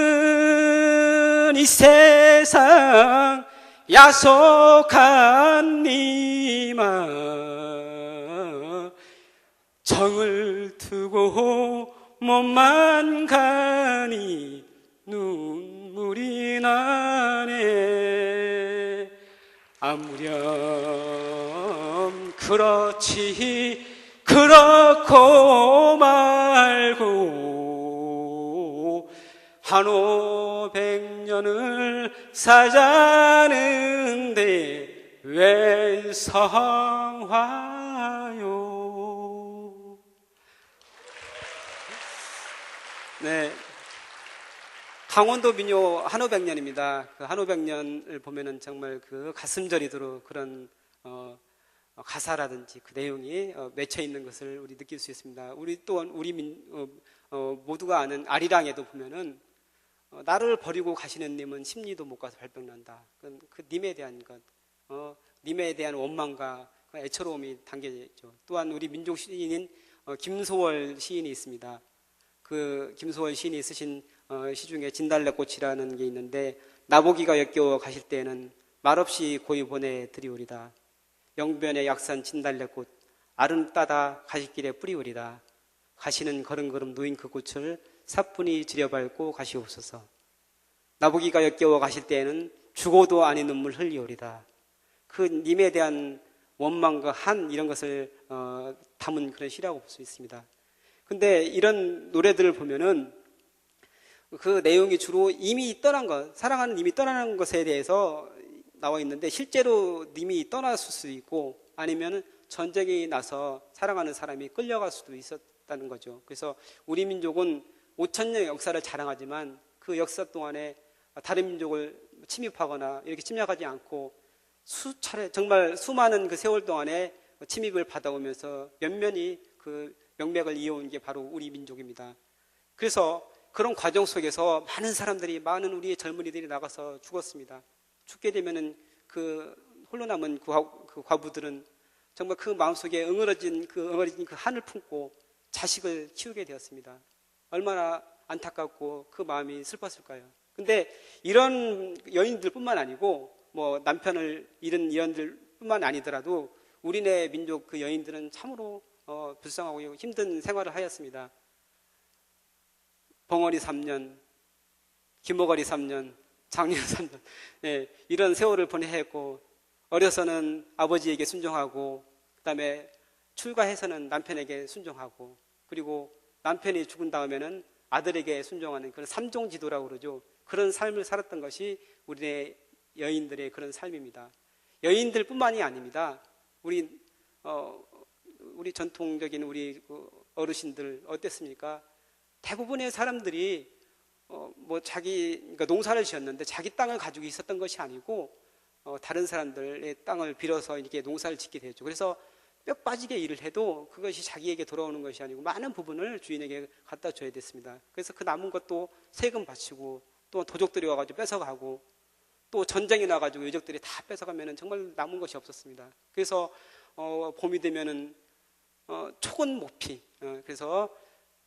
이 세상 야속한 니마 정을 두고 몸만 가니 눈물이 나네 아무렴 그렇지 그렇고 말고 한 500년을 사자는데 왜 성화요. 네, 강원도 민요 한 500년입니다. 그 한 500년을 보면은 정말 그 가슴 저리도록 그런 가사라든지 그 내용이 맺혀 있는 것을 우리 느낄 수 있습니다. 우리 또한 모두가 아는 아리랑에도 보면은 나를 버리고 가시는 님은 십리도 못 가서 발병난다. 그 님에 대한 것, 님에 대한 원망과 애처로움이 담겨져 있죠. 또한 우리 민족 시인인 김소월 시인이 있습니다. 그 김소월 시인이 쓰신 시 중에 진달래꽃이라는 게 있는데 나보기가 역겨워 가실 때에는 말없이 고이 보내드리오리다. 영변의 약산 진달래꽃 아름 따다 가시길에 뿌리오리다. 가시는 걸음걸음 놓인 그 꽃을 사뿐히 들여밟고 가시옵소서. 나보기가 역겨워 가실 때에는 죽어도 아닌 눈물 흘리오리다. 그 님에 대한 원망과 한 이런 것을 담은 그런 시라고 볼 수 있습니다. 근데 이런 노래들을 보면은 그 내용이 주로 이미 떠난 것, 사랑하는 님이 떠나는 것에 대해서 나와 있는데 실제로 님이 떠났을 수도 있고 아니면 전쟁이 나서 사랑하는 사람이 끌려갈 수도 있었다는 거죠. 그래서 우리 민족은 5,000년의 역사를 자랑하지만 그 역사 동안에 다른 민족을 침입하거나 이렇게 침략하지 않고 수차례 정말 수많은 그 세월 동안에 침입을 받아오면서 면면이 그 명맥을 이어온 게 바로 우리 민족입니다. 그래서 그런 과정 속에서 많은 사람들이, 많은 우리의 젊은이들이 나가서 죽었습니다. 죽게 되면은 그 홀로 남은 그 과부들은 정말 그 마음속에 응어러진 그 한을 품고 자식을 키우게 되었습니다. 얼마나 안타깝고 그 마음이 슬펐을까요? 근데 이런 여인들뿐만 아니고 뭐 남편을 잃은 여인들뿐만 아니더라도 우리네 민족 그 여인들은 참으로 불쌍하고 힘든 생활을 하였습니다. 벙어리 3년, 김어거리 3년, 장년 3년, 예, 이런 세월을 보내야 했고, 어려서는 아버지에게 순종하고, 그 다음에 출가해서는 남편에게 순종하고, 그리고 남편이 죽은 다음에는 아들에게 순종하는 그런 삼종지도라고 그러죠. 그런 삶을 살았던 것이 우리의 여인들의 그런 삶입니다. 여인들뿐만이 아닙니다. 우리 전통적인 우리 어르신들 어땠습니까? 대부분의 사람들이 그러니까 농사를 지었는데 자기 땅을 가지고 있었던 것이 아니고 다른 사람들의 땅을 빌어서 이렇게 농사를 짓게 되죠. 그래서 뼈 빠지게 일을 해도 그것이 자기에게 돌아오는 것이 아니고 많은 부분을 주인에게 갖다 줘야 됐습니다. 그래서 그 남은 것도 세금 바치고 또 도적들이 와가지고 뺏어가고 또 전쟁이 나가지고 유적들이 다 뺏어가면 정말 남은 것이 없었습니다. 그래서 봄이 되면은 초건 모피, 그래서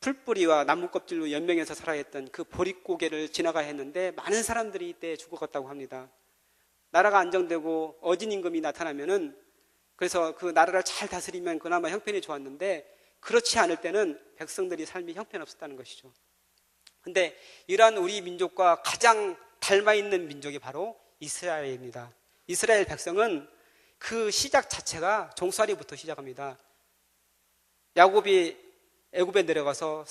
풀뿌리와 나무 껍질로 연명해서 살아야 했던 그 보릿고개를 지나가야 했는데 많은 사람들이 이때 죽어갔다고 합니다. 나라가 안정되고 어진 임금이 나타나면은 그래서 그 나라를 잘 다스리면 그나마 형편이 좋았는데 그렇지 않을 때는 백성들이 삶이 형편없었다는 것이죠. 근데 이러한 우리 민족과 가장 닮아있는 민족이 바로 이스라엘입니다. 이스라엘 백성은 그 시작 자체가 종살이부터 시작합니다. 야곱이 애굽에 내려가서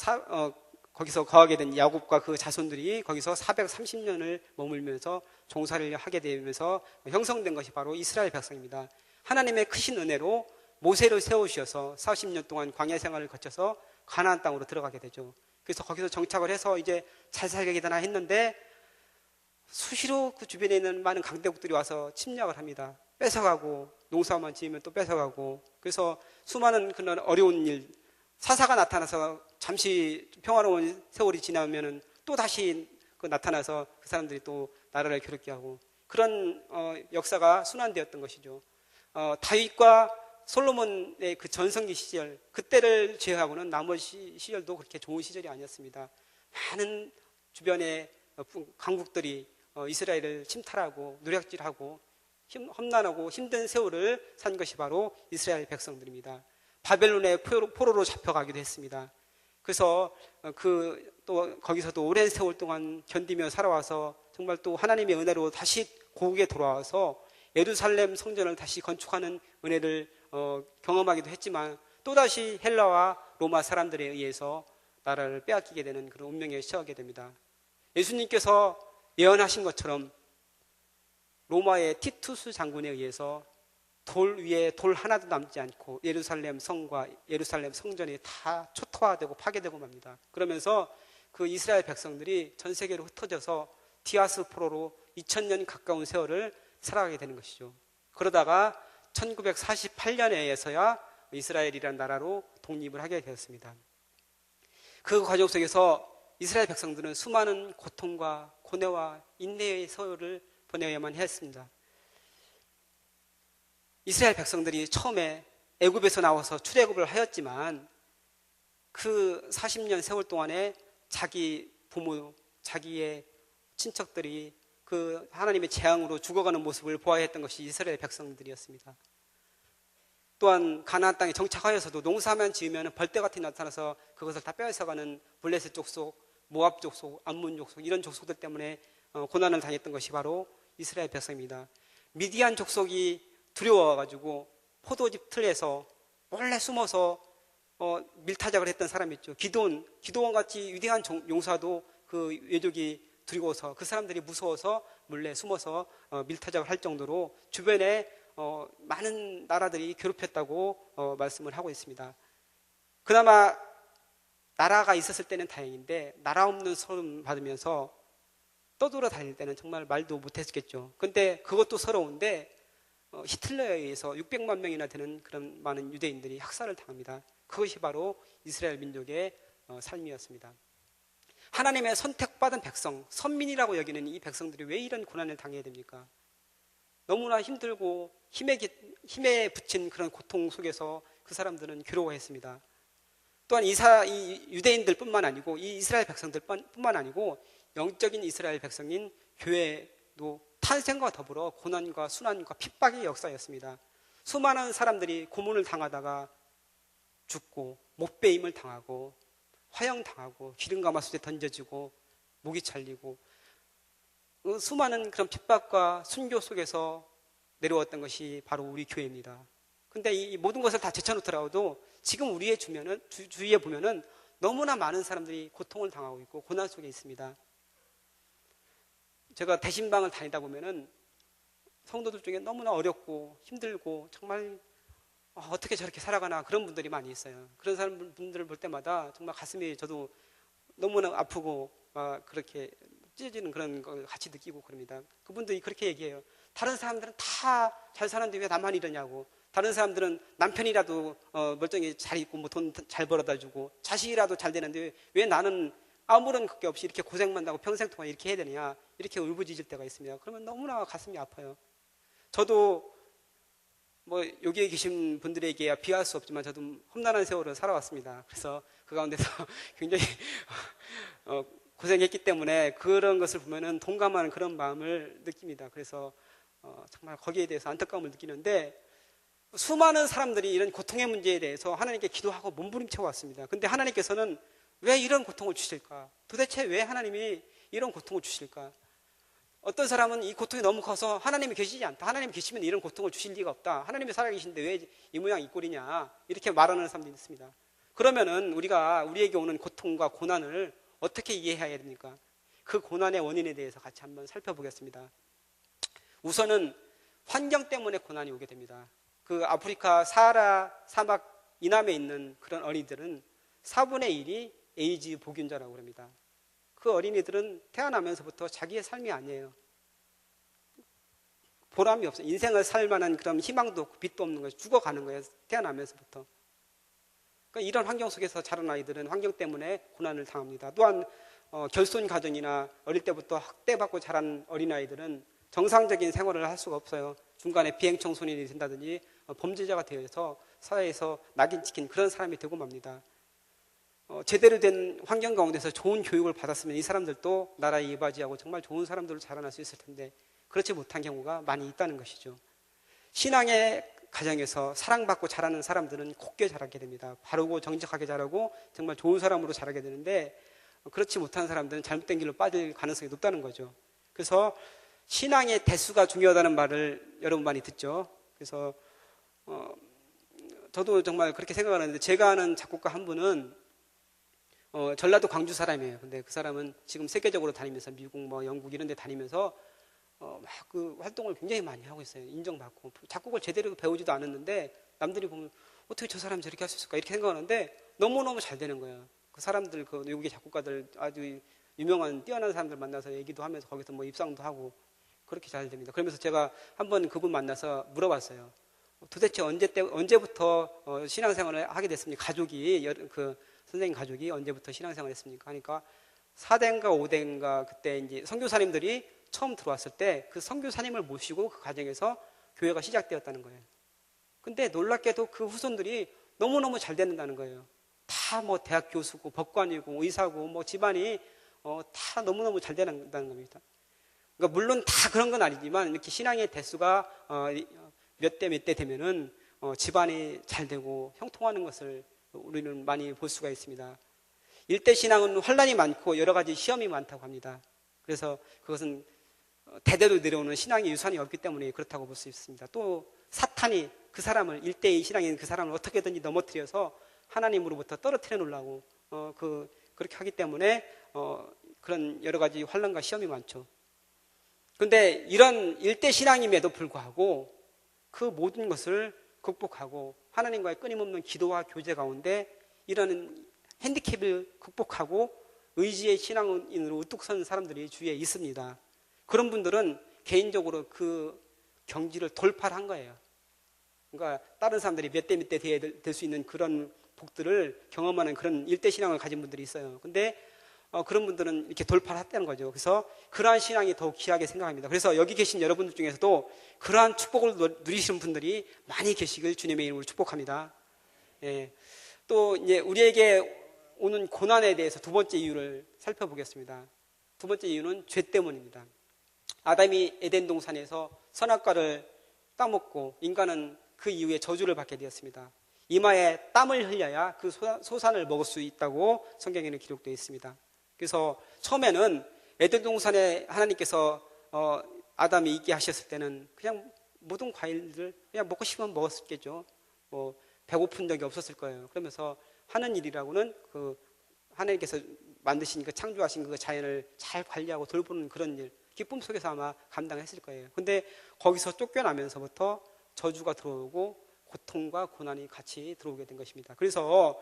거기서 거하게 된 야곱과 그 자손들이 거기서 430년을 머물면서 종살이를 하게 되면서 형성된 것이 바로 이스라엘 백성입니다. 하나님의 크신 은혜로 모세를 세우셔서 40년 동안 광야 생활을 거쳐서 가나안 땅으로 들어가게 되죠. 그래서 거기서 정착을 해서 이제 잘 살게 되나 했는데 수시로 그 주변에 있는 많은 강대국들이 와서 침략을 합니다. 뺏어가고 농사만 지으면 또 뺏어가고 그래서 수많은 그런 어려운 일, 사사가 나타나서 잠시 평화로운 세월이 지나면은 또 다시 나타나서 그 사람들이 또 나라를 괴롭게 하고 그런 역사가 순환되었던 것이죠. 다윗과 솔로몬의 그 전성기 시절, 그때를 제외하고는 나머지 시절도 그렇게 좋은 시절이 아니었습니다. 많은 주변의 강국들이 이스라엘을 침탈하고 누략질하고 험난하고 힘든 세월을 산 것이 바로 이스라엘 백성들입니다. 바벨론의 포로로 잡혀가기도 했습니다. 그래서 또 거기서도 오랜 세월 동안 견디며 살아와서 정말 또 하나님의 은혜로 다시 고국에 돌아와서 예루살렘 성전을 다시 건축하는 은혜를 경험하기도 했지만 또다시 헬라와 로마 사람들에 의해서 나라를 빼앗기게 되는 그런 운명에 처하게 됩니다. 예수님께서 예언하신 것처럼 로마의 티투스 장군에 의해서 돌 위에 돌 하나도 남지 않고 예루살렘 성과 예루살렘 성전이 다 초토화되고 파괴되고 맙니다. 그러면서 그 이스라엘 백성들이 전 세계로 흩어져서 디아스포로로 2000년 가까운 세월을 살아가게 되는 것이죠. 그러다가 1948년에서야 이스라엘이라는 나라로 독립을 하게 되었습니다. 그 과정 속에서 이스라엘 백성들은 수많은 고통과 고뇌와 인내의 세월을 보내야만 했습니다. 이스라엘 백성들이 처음에 애굽에서 나와서 출애굽을 하였지만 그 40년 세월 동안에 자기 부모, 자기의 친척들이 그 하나님의 재앙으로 죽어가는 모습을 보아야 했던 것이 이스라엘 백성들이었습니다. 또한 가나안 땅에 정착하여서도 농사만 지으면 벌떼같이 나타나서 그것을 다 빼앗아가는 블레셋 족속, 모압 족속, 암몬 족속 이런 족속들 때문에 고난을 당했던 것이 바로 이스라엘 백성입니다. 미디안 족속이 두려워가지고 포도즙 틀에서 몰래 숨어서 밀타작을 했던 사람이 있죠. 기드온 같이 위대한 용사도 그 외족이 두려워서 그 사람들이 무서워서 몰래 숨어서 밀타작을 할 정도로 주변에 많은 나라들이 괴롭혔다고 말씀을 하고 있습니다. 그나마 나라가 있었을 때는 다행인데 나라 없는 서름 받으면서 떠돌아 다닐 때는 정말 말도 못했겠죠. 근데 그것도 서러운데 히틀러에 의해서 600만 명이나 되는 그런 많은 유대인들이 학살을 당합니다. 그것이 바로 이스라엘 민족의 삶이었습니다. 하나님의 선택받은 백성, 선민이라고 여기는 이 백성들이 왜 이런 고난을 당해야 됩니까? 너무나 힘들고 힘에 붙인 그런 고통 속에서 그 사람들은 괴로워했습니다. 또한 이 유대인들뿐만 아니고 이 이스라엘 백성들뿐만 아니고 영적인 이스라엘 백성인 교회도 탄생과 더불어 고난과 순환과 핍박의 역사였습니다. 수많은 사람들이 고문을 당하다가 죽고 목베임을 당하고 화형당하고 기름가마솥에 던져지고 목이 잘리고 수많은 그런 핍박과 순교 속에서 내려왔던 것이 바로 우리 교회입니다. 근데 이 모든 것을 다 제쳐놓더라도 지금 우리의 주위에 보면은 너무나 많은 사람들이 고통을 당하고 있고 고난 속에 있습니다. 제가 대신방을 다니다 보면은 성도들 중에 너무나 어렵고 힘들고 정말 어떻게 저렇게 살아가나 그런 분들이 많이 있어요. 그런 분들을 볼 때마다 정말 가슴이 저도 너무나 아프고 그렇게 찢어지는 그런 걸 같이 느끼고 그럽니다. 그분들이 그렇게 얘기해요. 다른 사람들은 다 잘 사는데 왜 나만 이러냐고. 다른 사람들은 남편이라도 멀쩡히 잘 있고 뭐 돈 잘 벌어다 주고 자식이라도 잘 되는데 왜 나는 아무런 그게 없이 이렇게 고생만 하고 평생 동안 이렇게 해야 되냐, 이렇게 울부짖을 때가 있습니다. 그러면 너무나 가슴이 아파요. 저도 뭐 여기에 계신 분들에게 비할 수 없지만 저도 험난한 세월을 살아왔습니다. 그래서 그 가운데서 굉장히 고생했기 때문에 그런 것을 보면은 동감하는 그런 마음을 느낍니다. 그래서 정말 거기에 대해서 안타까움을 느끼는데, 수많은 사람들이 이런 고통의 문제에 대해서 하나님께 기도하고 몸부림쳐 왔습니다. 근데 하나님께서는 왜 이런 고통을 주실까? 도대체 왜 하나님이 이런 고통을 주실까? 어떤 사람은 이 고통이 너무 커서 하나님이 계시지 않다, 하나님이 계시면 이런 고통을 주실 리가 없다, 하나님이 살아계신데 왜 이 모양 이 꼴이냐, 이렇게 말하는 사람들이 있습니다. 그러면은 우리에게 오는 고통과 고난을 어떻게 이해해야 됩니까? 그 고난의 원인에 대해서 같이 한번 살펴보겠습니다. 우선은 환경 때문에 고난이 오게 됩니다. 그 아프리카 사하라 사막 이남에 있는 그런 어린이들은 4분의 1이 에이즈 보균자라고 합니다. 그 어린이들은 태어나면서부터 자기의 삶이 아니에요. 보람이 없어요. 인생을 살 만한 그런 희망도 없고 빛도 없는 거예요. 죽어가는 거예요. 태어나면서부터. 그러니까 이런 환경 속에서 자란 아이들은 환경 때문에 고난을 당합니다. 또한 결손 가정이나 어릴 때부터 학대받고 자란 어린아이들은 정상적인 생활을 할 수가 없어요. 중간에 비행 청소년이 된다든지 범죄자가 되어서 사회에서 낙인 찍힌 그런 사람이 되고 맙니다. 제대로 된 환경 가운데서 좋은 교육을 받았으면 이 사람들도 나라에 이바지하고 정말 좋은 사람들로 자라날 수 있을 텐데 그렇지 못한 경우가 많이 있다는 것이죠. 신앙의 가정에서 사랑받고 자라는 사람들은 곱게 자라게 됩니다. 바르고 정직하게 자라고 정말 좋은 사람으로 자라게 되는데, 그렇지 못한 사람들은 잘못된 길로 빠질 가능성이 높다는 거죠. 그래서 신앙의 대수가 중요하다는 말을 여러분 많이 듣죠. 그래서 저도 정말 그렇게 생각하는데, 제가 아는 작곡가 한 분은 전라도 광주 사람이에요. 근데 그 사람은 지금 세계적으로 다니면서 미국 영국 이런 데 다니면서 막 그 활동을 굉장히 많이 하고 있어요. 인정받고. 작곡을 제대로 배우지도 않았는데 남들이 보면 어떻게 저 사람이 저렇게 할 수 있을까 이렇게 생각하는데 너무너무 잘 되는 거예요. 그 사람들, 그 외국의 작곡가들, 아주 유명한 뛰어난 사람들 만나서 얘기도 하면서 거기서 뭐 입상도 하고 그렇게 잘 됩니다. 그러면서 제가 한번 그분 만나서 물어봤어요. 도대체 언제부터 신앙생활을 하게 됐습니까? 가족이, 그 선생님 가족이 언제부터 신앙생활을 했습니까? 하니까 4대인가 5대인가 그때 이제 선교사님들이 처음 들어왔을 때 그 선교사님을 모시고 그 과정에서 교회가 시작되었다는 거예요. 근데 놀랍게도 그 후손들이 너무너무 잘 된다는 거예요. 다 뭐 대학 교수고 법관이고 의사고 뭐 집안이 다 너무너무 잘 된다는 겁니다. 그러니까 물론 다 그런 건 아니지만 이렇게 신앙의 대수가 몇 대 되면은 집안이 잘 되고 형통하는 것을 우리는 많이 볼 수가 있습니다. 일대 신앙은 환란이 많고 여러 가지 시험이 많다고 합니다. 그래서 그것은 대대로 내려오는 신앙의 유산이 없기 때문에 그렇다고 볼 수 있습니다. 또 사탄이 그 사람을, 일대의 신앙인 그 사람을 어떻게든지 넘어뜨려서 하나님으로부터 떨어뜨려 놓으려고 그렇게 하기 때문에 그런 여러 가지 환란과 시험이 많죠. 그런데 이런 일대 신앙임에도 불구하고 그 모든 것을 극복하고 하나님과의 끊임없는 기도와 교제 가운데 이런 핸디캡을 극복하고 의지의 신앙인으로 우뚝 선 사람들이 주위에 있습니다. 그런 분들은 개인적으로 그 경지를 돌파를 한 거예요. 그러니까 다른 사람들이 몇 대 몇 대 될 수 있는 그런 복들을 경험하는 그런 일대 신앙을 가진 분들이 있어요. 근데 그런 분들은 이렇게 돌파를 했다는 거죠. 그래서 그러한 신앙이 더욱 귀하게 생각합니다. 그래서 여기 계신 여러분들 중에서도 그러한 축복을 누리시는 분들이 많이 계시길 주님의 이름으로 축복합니다. 예. 또 이제 우리에게 오는 고난에 대해서 두 번째 이유를 살펴보겠습니다. 두 번째 이유는 죄 때문입니다. 아담이 에덴 동산에서 선악과를 따먹고 인간은 그 이후에 저주를 받게 되었습니다. 이마에 땀을 흘려야 그 소산을 먹을 수 있다고 성경에는 기록되어 있습니다. 그래서 처음에는 에덴 동산에 하나님께서 아담이 있게 하셨을 때는 그냥 모든 과일들 그냥 먹고 싶으면 먹었겠죠. 뭐 배고픈 적이 없었을 거예요. 그러면서 하는 일이라고는 그 하나님께서 만드신 그 창조하신 그 자연을 잘 관리하고 돌보는 그런 일, 기쁨 속에서 아마 감당했을 거예요. 근데 거기서 쫓겨나면서부터 저주가 들어오고 고통과 고난이 같이 들어오게 된 것입니다. 그래서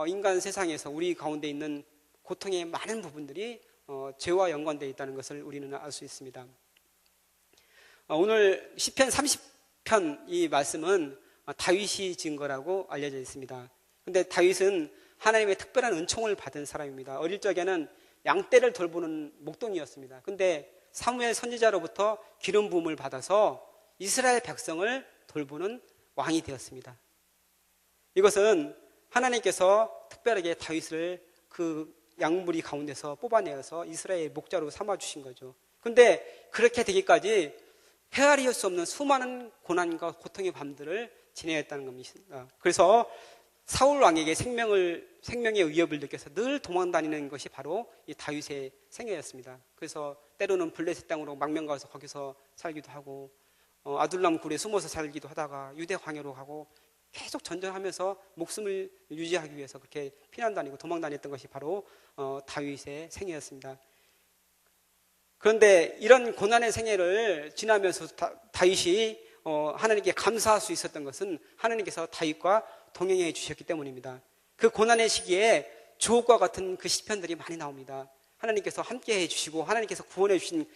인간 세상에서 우리 가운데 있는 고통의 많은 부분들이 죄와 연관되어 있다는 것을 우리는 알 수 있습니다. 오늘 시편 30편 이 말씀은 다윗이 지은 거라고 알려져 있습니다. 근데 다윗은 하나님의 특별한 은총을 받은 사람입니다. 어릴 적에는 양떼를 돌보는 목동이었습니다. 근데 사무엘 선지자로부터 기름 부음을 받아서 이스라엘 백성을 돌보는 왕이 되었습니다. 이것은 하나님께서 특별하게 다윗을 그 양무리 가운데서 뽑아내어서 이스라엘 목자로 삼아주신 거죠. 근데 그렇게 되기까지 헤아릴 수 없는 수많은 고난과 고통의 밤들을 지내야 했다는 겁니다. 그래서 사울 왕에게 생명의 위협을 느껴서 늘 도망다니는 것이 바로 이 다윗의 생애였습니다. 그래서 때로는 블레셋 땅으로 망명 가서 거기서 살기도 하고 아둘람 굴에 숨어서 살기도 하다가 유대 광야로 가고 계속 전전하면서 목숨을 유지하기 위해서 그렇게 피난 다니고 도망 다녔던 것이 바로 다윗의 생애였습니다. 그런데 이런 고난의 생애를 지나면서 다윗이 하나님께 감사할 수 있었던 것은 하나님께서 다윗과 동행해 주셨기 때문입니다. 그 고난의 시기에 주옥과 같은 그 시편들이 많이 나옵니다. 하나님께서 함께 해주시고 하나님께서 구원해 주신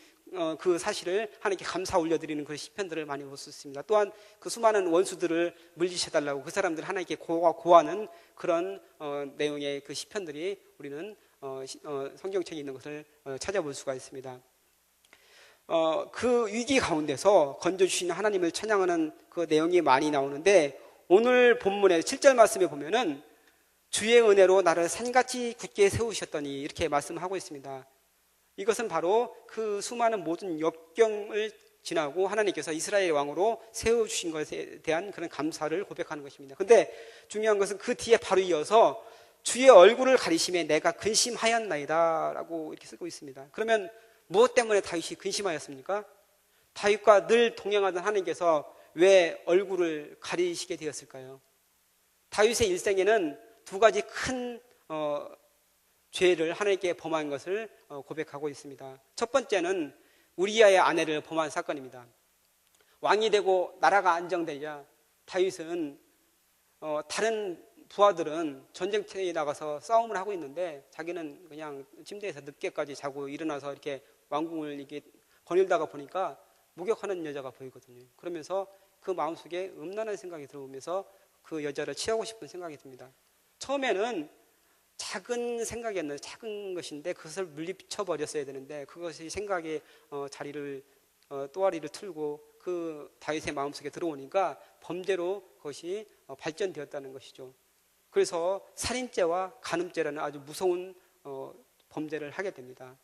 그 사실을 하나님께 감사 올려드리는 그 시편들을 많이 볼 수 있습니다. 또한 그 수많은 원수들을 물리쳐달라고 그 사람들 하나님께 고하는 그런 내용의 그 시편들이 우리는 성경책에 있는 것을 찾아볼 수가 있습니다. 그 위기 가운데서 건져주신 하나님을 찬양하는 그 내용이 많이 나오는데 오늘 본문의 7절 말씀에 보면은 주의 은혜로 나를 산같이 굳게 세우셨더니 이렇게 말씀하고 있습니다. 이것은 바로 그 수많은 모든 역경을 지나고 하나님께서 이스라엘 왕으로 세워주신 것에 대한 그런 감사를 고백하는 것입니다. 근데 중요한 것은 그 뒤에 바로 이어서 주의 얼굴을 가리심에 내가 근심하였나이다 라고 이렇게 쓰고 있습니다. 그러면 무엇 때문에 다윗이 근심하였습니까? 다윗과 늘 동행하던 하나님께서 왜 얼굴을 가리시게 되었을까요? 다윗의 일생에는 두 가지 큰 죄를 하나님께 범한 것을 고백하고 있습니다. 첫 번째는 우리아의 아내를 범한 사건입니다. 왕이 되고 나라가 안정되자 다윗은 다른 부하들은 전쟁터에 나가서 싸움을 하고 있는데 자기는 그냥 침대에서 늦게까지 자고 일어나서 이렇게 왕궁을 이렇게 거닐다가 보니까 목욕하는 여자가 보이거든요. 그러면서 그 마음속에 음란한 생각이 들어오면서 그 여자를 취하고 싶은 생각이 듭니다. 처음에는 작은 생각이었는데 작은 것인데 그것을 물리쳐 버렸어야 되는데 그것이 생각의 또아리를 틀고 그 다윗의 마음속에 들어오니까 범죄로 그것이 발전되었다는 것이죠. 그래서 살인죄와 간음죄라는 아주 무서운 범죄를 하게 됩니다.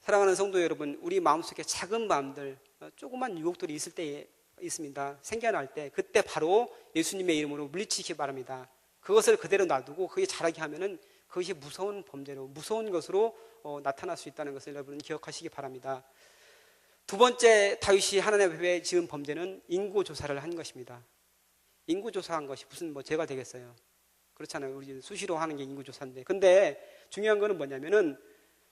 사랑하는 성도 여러분, 우리 마음속에 작은 마음들, 조그만 유혹들이 있을 때 있습니다. 생겨날 때 그때 바로 예수님의 이름으로 물리치시기 바랍니다. 그것을 그대로 놔두고 그게 자라게 하면은 그것이 무서운 범죄로 무서운 것으로 나타날 수 있다는 것을 여러분 기억하시기 바랍니다. 두 번째 다윗이 하나님 앞에 지은 범죄는 인구조사를 한 것입니다. 인구조사한 것이 무슨 죄가 되겠어요? 그렇잖아요. 우리 수시로 하는 게 인구조사인데. 근데 중요한 거는 뭐냐면은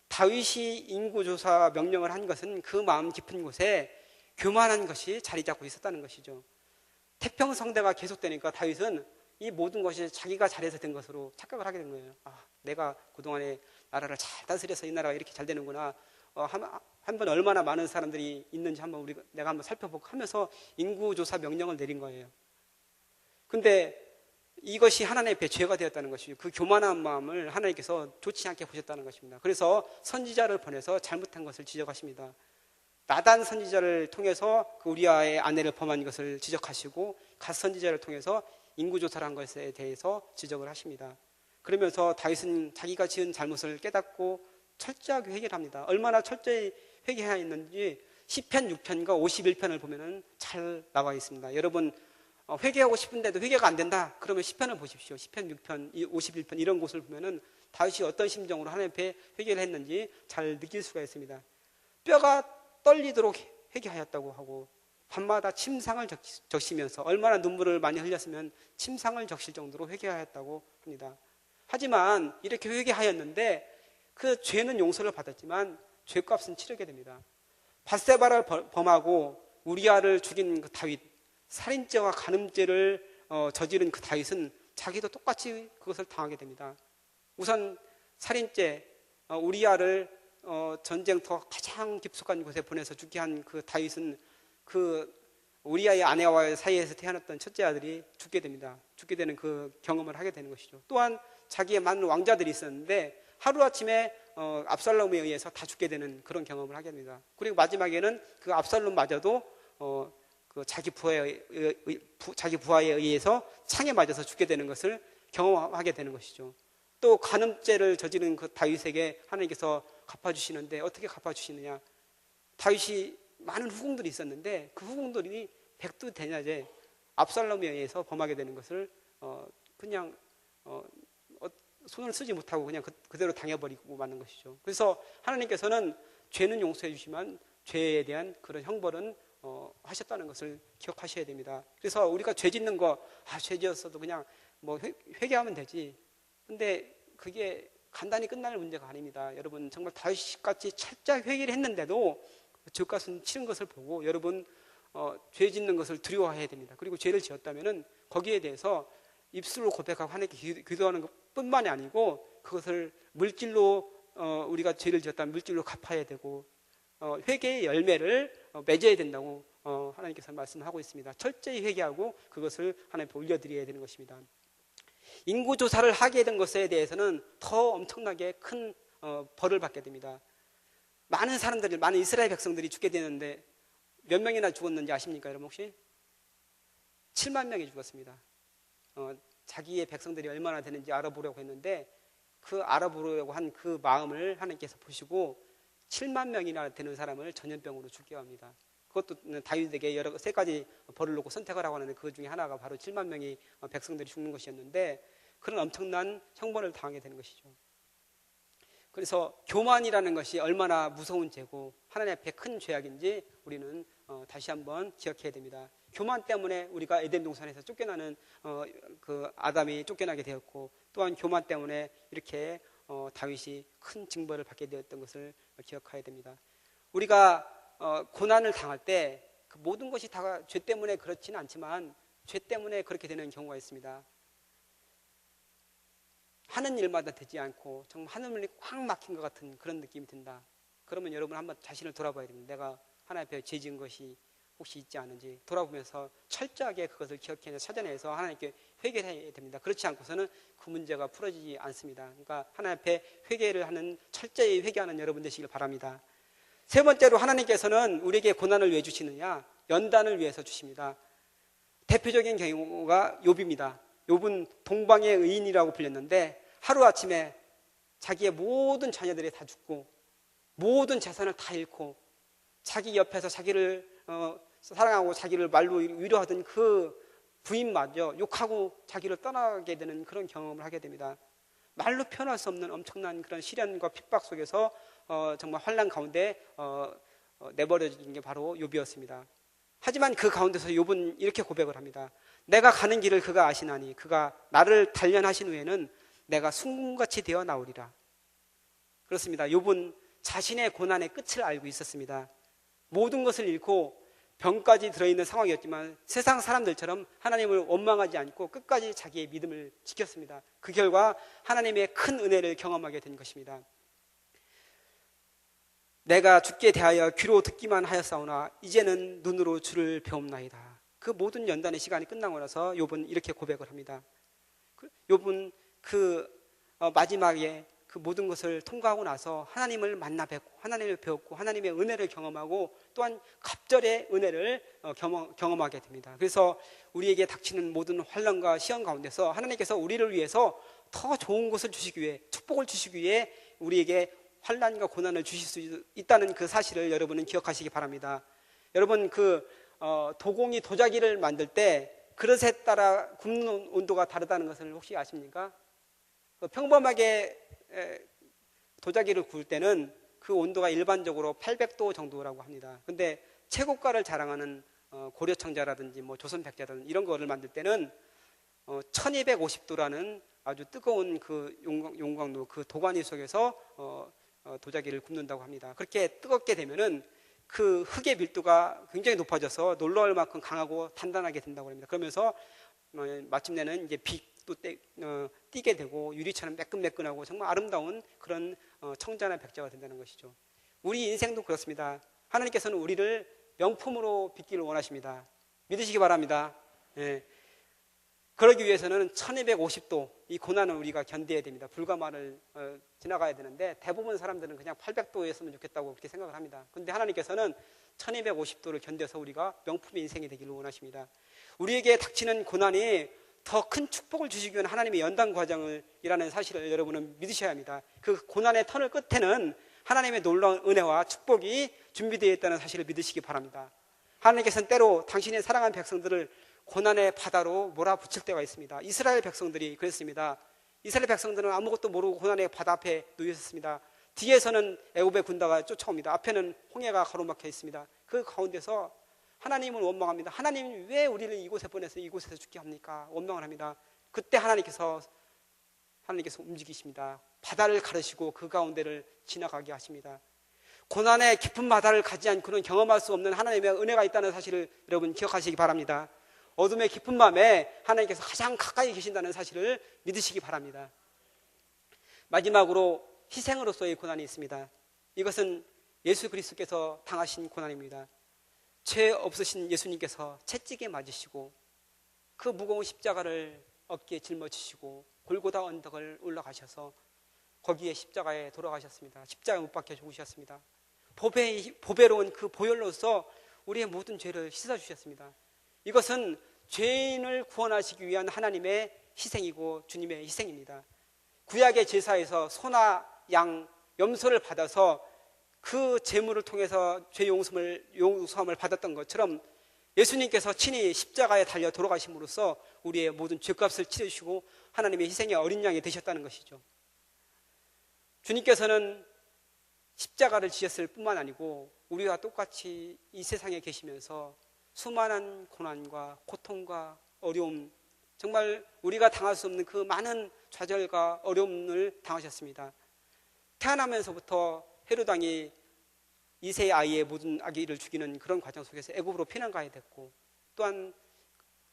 다윗이 인구조사 명령을 한 것은 그 마음 깊은 곳에 교만한 것이 자리 잡고 있었다는 것이죠. 태평성대가 계속되니까 다윗은 이 모든 것이 자기가 잘해서 된 것으로 착각을 하게 된 거예요. 아, 내가 그동안에 나라를 잘 다스려서 이 나라가 이렇게 잘 되는구나. 한번 얼마나 많은 사람들이 있는지 내가 한번 살펴보고 하면서 인구조사 명령을 내린 거예요. 근데 이것이 하나님 앞에 죄가 되었다는 것이죠. 그 교만한 마음을 하나님께서 좋지 않게 보셨다는 것입니다. 그래서 선지자를 보내서 잘못한 것을 지적하십니다. 나단 선지자를 통해서 그 우리아의 아내를 범한 것을 지적하시고 갓 선지자를 통해서 인구조사를 한 것에 대해서 지적을 하십니다. 그러면서 다윗은 자기가 지은 잘못을 깨닫고 철저하게 회개합니다. 얼마나 철저히 회개하였는지 시편 6편과 51편을 보면 잘 나와 있습니다. 여러분 회개하고 싶은데도 회개가 안 된다. 그러면 시편을 보십시오. 시편 6편, 51편 이런 곳을 보면은 다윗이 어떤 심정으로 하나님 앞에 회개를 했는지 잘 느낄 수가 있습니다. 뼈가 떨리도록 회개하였다고 하고 밤마다 침상을 적시면서 얼마나 눈물을 많이 흘렸으면 침상을 적실 정도로 회개하였다고 합니다. 하지만 이렇게 회개하였는데 그 죄는 용서를 받았지만 죄값은 치르게 됩니다. 밧세바를 범하고 우리아를 죽인 그 다윗, 살인죄와 간음죄를 저지른 그 다윗은 자기도 똑같이 그것을 당하게 됩니다. 우선 살인죄, 우리아를 전쟁터 가장 깊숙한 곳에 보내서 죽게 한 그 다윗은 그 우리아의 아내와의 사이에서 태어났던 첫째 아들이 죽게 됩니다. 죽게 되는 그 경험을 하게 되는 것이죠. 또한 자기의 많은 왕자들이 있었는데 하루아침에 압살롬에 의해서 다 죽게 되는 그런 경험을 하게 됩니다. 그리고 마지막에는 그 압살롬마저도 그 자기 부하에 의해서 창에 맞아서 죽게 되는 것을 경험하게 되는 것이죠. 또 간음죄를 저지른 그 다윗에게 하나님께서 갚아주시는데 어떻게 갚아주시느냐? 다윗이 많은 후궁들이 있었는데 그 후궁들이 백두대낮에 압살롬에 의해서 범하게 되는 것을 그냥 손을 쓰지 못하고 그냥 그대로 당해버리고 마는 것이죠. 그래서 하나님께서는 죄는 용서해 주시면 죄에 대한 그런 형벌은 하셨다는 것을 기억하셔야 됩니다. 그래서 우리가 죄 짓는 거, 죄 지었어도 그냥 뭐 회개하면 되지. 근데 그게 간단히 끝날 문제가 아닙니다. 여러분 정말 다윗같이 철저히 회개를 했는데도 죄값은 치른 것을 보고 여러분 죄 짓는 것을 두려워해야 됩니다. 그리고 죄를 지었다면은 거기에 대해서 입술로 고백하고 하나님께 기도하는 것뿐만이 아니고 그것을 물질로 우리가 죄를 지었다면 물질로 갚아야 되고 회개의 열매를 맺어야 된다고 하나님께서 말씀하고 있습니다. 철저히 회개하고 그것을 하나님께 올려드려야 되는 것입니다. 인구조사를 하게 된 것에 대해서는 더 엄청나게 큰 벌을 받게 됩니다. 많은 사람들이, 많은 이스라엘 백성들이 죽게 되는데 몇 명이나 죽었는지 아십니까 여러분 혹시? 7만 명이 죽었습니다. 자기의 백성들이 얼마나 되는지 알아보려고 했는데 그 알아보려고 한 그 마음을 하나님께서 보시고 7만 명이나 되는 사람을 전염병으로 죽게 합니다. 그것도 다윗에게 세 가지 벌을 놓고 선택을 하고 하는데 그 중에 하나가 바로 7만 명이 백성들이 죽는 것이었는데 그런 엄청난 형벌을 당하게 되는 것이죠. 그래서 교만이라는 것이 얼마나 무서운 죄고 하나님 앞에 큰 죄악인지 우리는 다시 한번 기억해야 됩니다. 교만 때문에 우리가 에덴 동산에서 쫓겨나는 그 아담이 쫓겨나게 되었고 또한 교만 때문에 이렇게 다윗이 큰 징벌을 받게 되었던 것을 기억해야 됩니다. 우리가 고난을 당할 때 그 모든 것이 다 죄 때문에 그렇지는 않지만 죄 때문에 그렇게 되는 경우가 있습니다. 하는 일마다 되지 않고 정말 하늘문이 꽉 막힌 것 같은 그런 느낌이 든다. 그러면 여러분 한번 자신을 돌아봐야 됩니다. 내가 하나님 앞에 죄 지은 것이 혹시 있지 않은지 돌아보면서 철저하게 그것을 기억해내 찾아내서 하나님께 회개를 해야 됩니다. 그렇지 않고서는 그 문제가 풀어지지 않습니다. 그러니까 하나님 앞에 회개를 하는, 철저히 회개하는 여러분 되시길 바랍니다. 세 번째로 하나님께서는 우리에게 고난을 왜 주시느냐? 연단을 위해서 주십니다. 대표적인 경우가 욥입니다. 욥은 동방의 의인이라고 불렸는데 하루아침에 자기의 모든 자녀들이 다 죽고 모든 재산을 다 잃고 자기 옆에서 자기를 사랑하고 자기를 말로 위로하던 그 부인마저 욕하고 자기를 떠나게 되는 그런 경험을 하게 됩니다. 말로 표현할 수 없는 엄청난 그런 시련과 핍박 속에서 정말 환난 가운데 내버려진 게 바로 욥이었습니다. 하지만 그 가운데서 욥은 이렇게 고백을 합니다. 내가 가는 길을 그가 아시나니 그가 나를 단련하신 후에는 내가 순금같이 되어 나오리라. 그렇습니다. 욥은 자신의 고난의 끝을 알고 있었습니다. 모든 것을 잃고 병까지 들어있는 상황이었지만 세상 사람들처럼 하나님을 원망하지 않고 끝까지 자기의 믿음을 지켰습니다. 그 결과 하나님의 큰 은혜를 경험하게 된 것입니다. 내가 주께 대하여 귀로 듣기만 하였사오나 이제는 눈으로 주를 배움나이다. 그 모든 연단의 시간이 끝나고 나서 욥은 이렇게 고백을 합니다. 욥은 마지막에 그 모든 것을 통과하고 나서 하나님을 만나 뵙고 하나님을 배웠고 하나님의 은혜를 경험하고 또한 갑절의 은혜를 경험하게 됩니다. 그래서 우리에게 닥치는 모든 환난과 시험 가운데서 하나님께서 우리를 위해서 더 좋은 것을 주시기 위해, 축복을 주시기 위해 우리에게 환난과 고난을 주실 수 있다는 그 사실을 여러분은 기억하시기 바랍니다. 여러분, 도공이 도자기를 만들 때 그릇에 따라 굽는 온도가 다르다는 것을 혹시 아십니까? 평범하게 도자기를 구울 때는 그 온도가 일반적으로 800도 정도라고 합니다. 근데 최고가를 자랑하는 고려청자라든지 조선백자라든지 이런 거를 만들 때는 1250도라는 아주 뜨거운 그 용광로, 그 도가니 속에서 도자기를 굽는다고 합니다. 그렇게 뜨겁게 되면은 그 흙의 밀도가 굉장히 높아져서 놀라울 만큼 강하고 단단하게 된다고 합니다. 그러면서 마침내는 이제 빛도 띄게 되고 유리처럼 매끈매끈하고 정말 아름다운 그런 청자나 백자가 된다는 것이죠. 우리 인생도 그렇습니다. 하나님께서는 우리를 명품으로 빚기를 원하십니다. 믿으시기 바랍니다. 예. 그러기 위해서는 1250도 이 고난을 우리가 견뎌야 됩니다. 불가마를 지나가야 되는데 대부분 사람들은 그냥 800도였으면 좋겠다고 그렇게 생각을 합니다. 그런데 하나님께서는 1250도를 견뎌서 우리가 명품의 인생이 되기를 원하십니다. 우리에게 닥치는 고난이 더 큰 축복을 주시기 위한 하나님의 연단 과정이라는 사실을 여러분은 믿으셔야 합니다. 그 고난의 터널 끝에는 하나님의 놀라운 은혜와 축복이 준비되어 있다는 사실을 믿으시기 바랍니다. 하나님께서는 때로 당신의 사랑하는 백성들을 고난의 바다로 몰아붙일 때가 있습니다. 이스라엘 백성들이 그랬습니다. 이스라엘 백성들은 아무것도 모르고 고난의 바다 앞에 놓여 있었습니다. 뒤에서는 애굽의 군대가 쫓아옵니다. 앞에는 홍해가 가로막혀 있습니다. 그 가운데서 하나님을 원망합니다. 하나님 왜 우리를 이곳에 보내서 이곳에서 죽게 합니까? 원망을 합니다. 그때 하나님께서 움직이십니다. 바다를 가르시고 그 가운데를 지나가게 하십니다. 고난의 깊은 바다를 가지 않고는 경험할 수 없는 하나님의 은혜가 있다는 사실을 여러분 기억하시기 바랍니다. 어둠의 깊은 밤에 하나님께서 가장 가까이 계신다는 사실을 믿으시기 바랍니다. 마지막으로 희생으로서의 고난이 있습니다. 이것은 예수 그리스도께서 당하신 고난입니다. 죄 없으신 예수님께서 채찍에 맞으시고 그 무거운 십자가를 어깨에 짊어지시고 골고다 언덕을 올라가셔서 거기에 십자가에 돌아가셨습니다. 십자가에 못 박혀 죽으셨습니다. 보배로운 그 보혈로서 우리의 모든 죄를 씻어주셨습니다. 이것은 죄인을 구원하시기 위한 하나님의 희생이고 주님의 희생입니다. 구약의 제사에서 소나 양, 염소를 받아서 그 제물을 통해서 죄 용서함을 받았던 것처럼 예수님께서 친히 십자가에 달려 돌아가심으로써 우리의 모든 죄값을 치르시고 하나님의 희생의 어린 양이 되셨다는 것이죠. 주님께서는 십자가를 지셨을 뿐만 아니고 우리와 똑같이 이 세상에 계시면서 수많은 고난과 고통과 어려움, 정말 우리가 당할 수 없는 그 많은 좌절과 어려움을 당하셨습니다. 태어나면서부터 헤롯 왕이 2세 아이의 모든 아기를 죽이는 그런 과정 속에서 애굽으로 피난 가야 됐고, 또한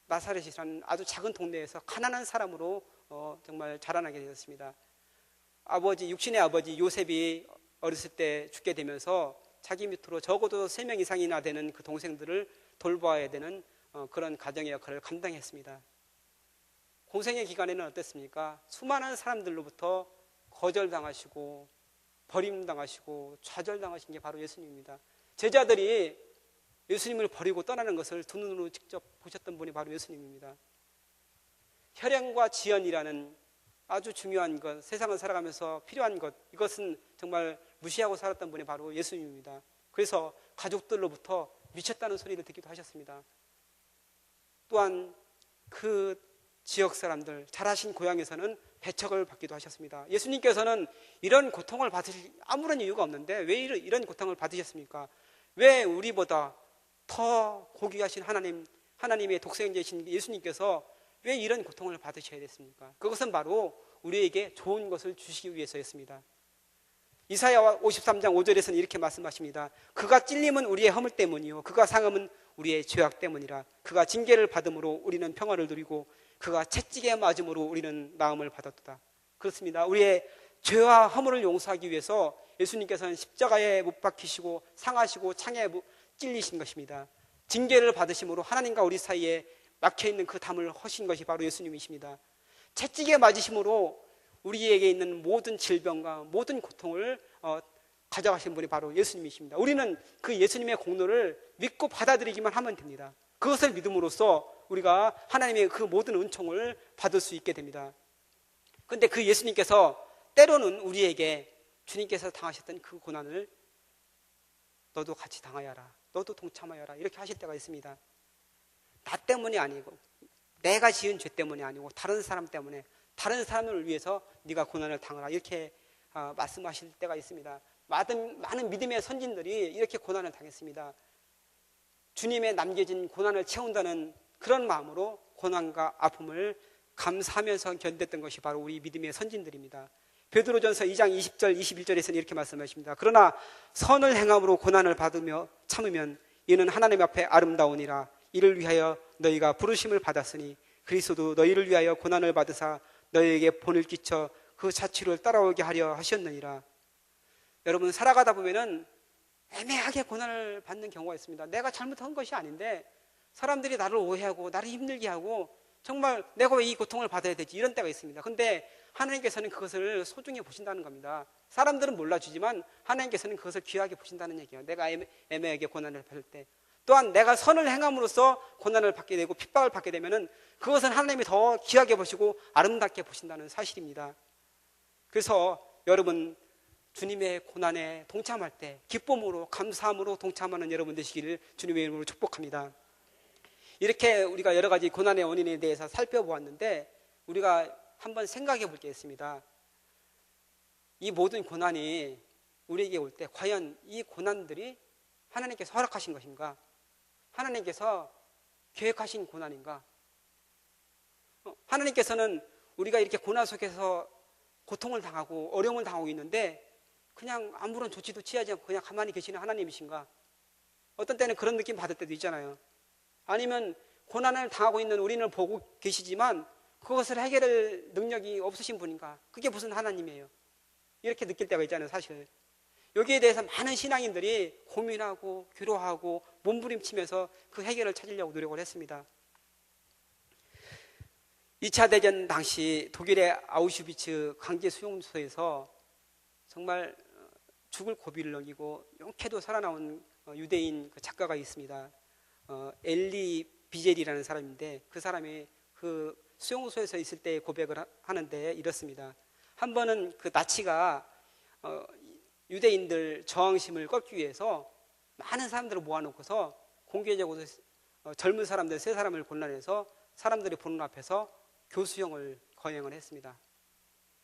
나사렛이라는 아주 작은 동네에서 가난한 사람으로 정말 자라나게 되었습니다. 육신의 아버지 요셉이 어렸을 때 죽게 되면서 자기 밑으로 적어도 3명 이상이나 되는 그 동생들을 돌보아야 되는 그런 가정의 역할을 감당했습니다. 공생의 기간에는 어땠습니까? 수많은 사람들로부터 거절당하시고 버림당하시고 좌절당하신 게 바로 예수님입니다. 제자들이 예수님을 버리고 떠나는 것을 두 눈으로 직접 보셨던 분이 바로 예수님입니다. 혈연과 지연이라는 아주 중요한 것, 세상을 살아가면서 필요한 것, 이것은 정말 무시하고 살았던 분이 바로 예수님입니다. 그래서 가족들로부터 미쳤다는 소리를 듣기도 하셨습니다. 또한 그 지역 사람들, 자라신 고향에서는 배척을 받기도 하셨습니다. 예수님께서는 이런 고통을 받으실 아무런 이유가 없는데 왜 이런 고통을 받으셨습니까? 왜 우리보다 더 고귀하신 하나님의 독생자이신 예수님께서 왜 이런 고통을 받으셔야 됐습니까? 그것은 바로 우리에게 좋은 것을 주시기 위해서였습니다. 이사야 53장 5절에서는 이렇게 말씀하십니다. 그가 찔림은 우리의 허물 때문이요 그가 상함은 우리의 죄악 때문이라. 그가 징계를 받음으로 우리는 평화를 누리고 그가 채찍에 맞음으로 우리는 나음을 받았도다. 그렇습니다. 우리의 죄와 허물을 용서하기 위해서 예수님께서는 십자가에 못 박히시고 상하시고 창에 찔리신 것입니다. 징계를 받으심으로 하나님과 우리 사이에 막혀있는 그 담을 허신 것이 바로 예수님이십니다. 채찍에 맞으심으로 우리에게 있는 모든 질병과 모든 고통을 가져가신 분이 바로 예수님이십니다. 우리는 그 예수님의 공로를 믿고 받아들이기만 하면 됩니다. 그것을 믿음으로써 우리가 하나님의 그 모든 은총을 받을 수 있게 됩니다. 그런데 그 예수님께서 때로는 우리에게 주님께서 당하셨던 그 고난을 너도 같이 당하여라, 너도 동참하여라, 이렇게 하실 때가 있습니다. 나 때문이 아니고 내가 지은 죄 때문이 아니고 다른 사람 때문에, 다른 사람을 위해서 네가 고난을 당하라, 이렇게 말씀하실 때가 있습니다. 많은 믿음의 선진들이 이렇게 고난을 당했습니다. 주님의 남겨진 고난을 채운다는 그런 마음으로 고난과 아픔을 감사하면서 견뎠던 것이 바로 우리 믿음의 선진들입니다. 베드로전서 2장 20절 21절에서는 이렇게 말씀하십니다. 그러나 선을 행함으로 고난을 받으며 참으면 이는 하나님 앞에 아름다우니라. 이를 위하여 너희가 부르심을 받았으니 그리스도도 너희를 위하여 고난을 받으사 너희에게 본을 끼쳐 그 자취를 따라오게 하려 하셨느니라. 여러분, 살아가다 보면은 애매하게 고난을 받는 경우가 있습니다. 내가 잘못한 것이 아닌데 사람들이 나를 오해하고 나를 힘들게 하고 정말 내가 왜 이 고통을 받아야 되지, 이런 때가 있습니다. 근데 하나님께서는 그것을 소중히 보신다는 겁니다. 사람들은 몰라주지만 하나님께서는 그것을 귀하게 보신다는 얘기예요. 내가 애매하게 고난을 받을 때, 또한 내가 선을 행함으로써 고난을 받게 되고 핍박을 받게 되면은 그것은 하나님이 더 귀하게 보시고 아름답게 보신다는 사실입니다. 그래서 여러분, 주님의 고난에 동참할 때 기쁨으로, 감사함으로 동참하는 여러분 되시기를 주님의 이름으로 축복합니다. 이렇게 우리가 여러 가지 고난의 원인에 대해서 살펴보았는데 우리가 한번 생각해 볼 게 있습니다. 이 모든 고난이 우리에게 올 때 과연 이 고난들이 하나님께서 허락하신 것인가? 하나님께서 계획하신 고난인가? 하나님께서는 우리가 이렇게 고난 속에서 고통을 당하고 어려움을 당하고 있는데 그냥 아무런 조치도 취하지 않고 그냥 가만히 계시는 하나님이신가? 어떤 때는 그런 느낌 받을 때도 있잖아요. 아니면 고난을 당하고 있는 우리는 보고 계시지만 그것을 해결할 능력이 없으신 분인가? 그게 무슨 하나님이에요? 이렇게 느낄 때가 있잖아요, 사실. 여기에 대해서 많은 신앙인들이 고민하고 괴로워하고 몸부림치면서 그 해결을 찾으려고 노력을 했습니다. 2차 대전 당시 독일의 아우슈비츠 강제 수용소에서 정말 죽을 고비를 넘기고 용케도 살아나온 유대인 작가가 있습니다. 엘리 비젤이라는 사람인데 그 사람이 그 수용소에서 있을 때 고백을 하는데 이렇습니다. 한 번은 그 나치가 유대인들 저항심을 꺾기 위해서 많은 사람들을 모아놓고서 공개적으로 젊은 사람들 3사람을 골라내서 사람들이 보는 앞에서 교수형을 거행을 했습니다.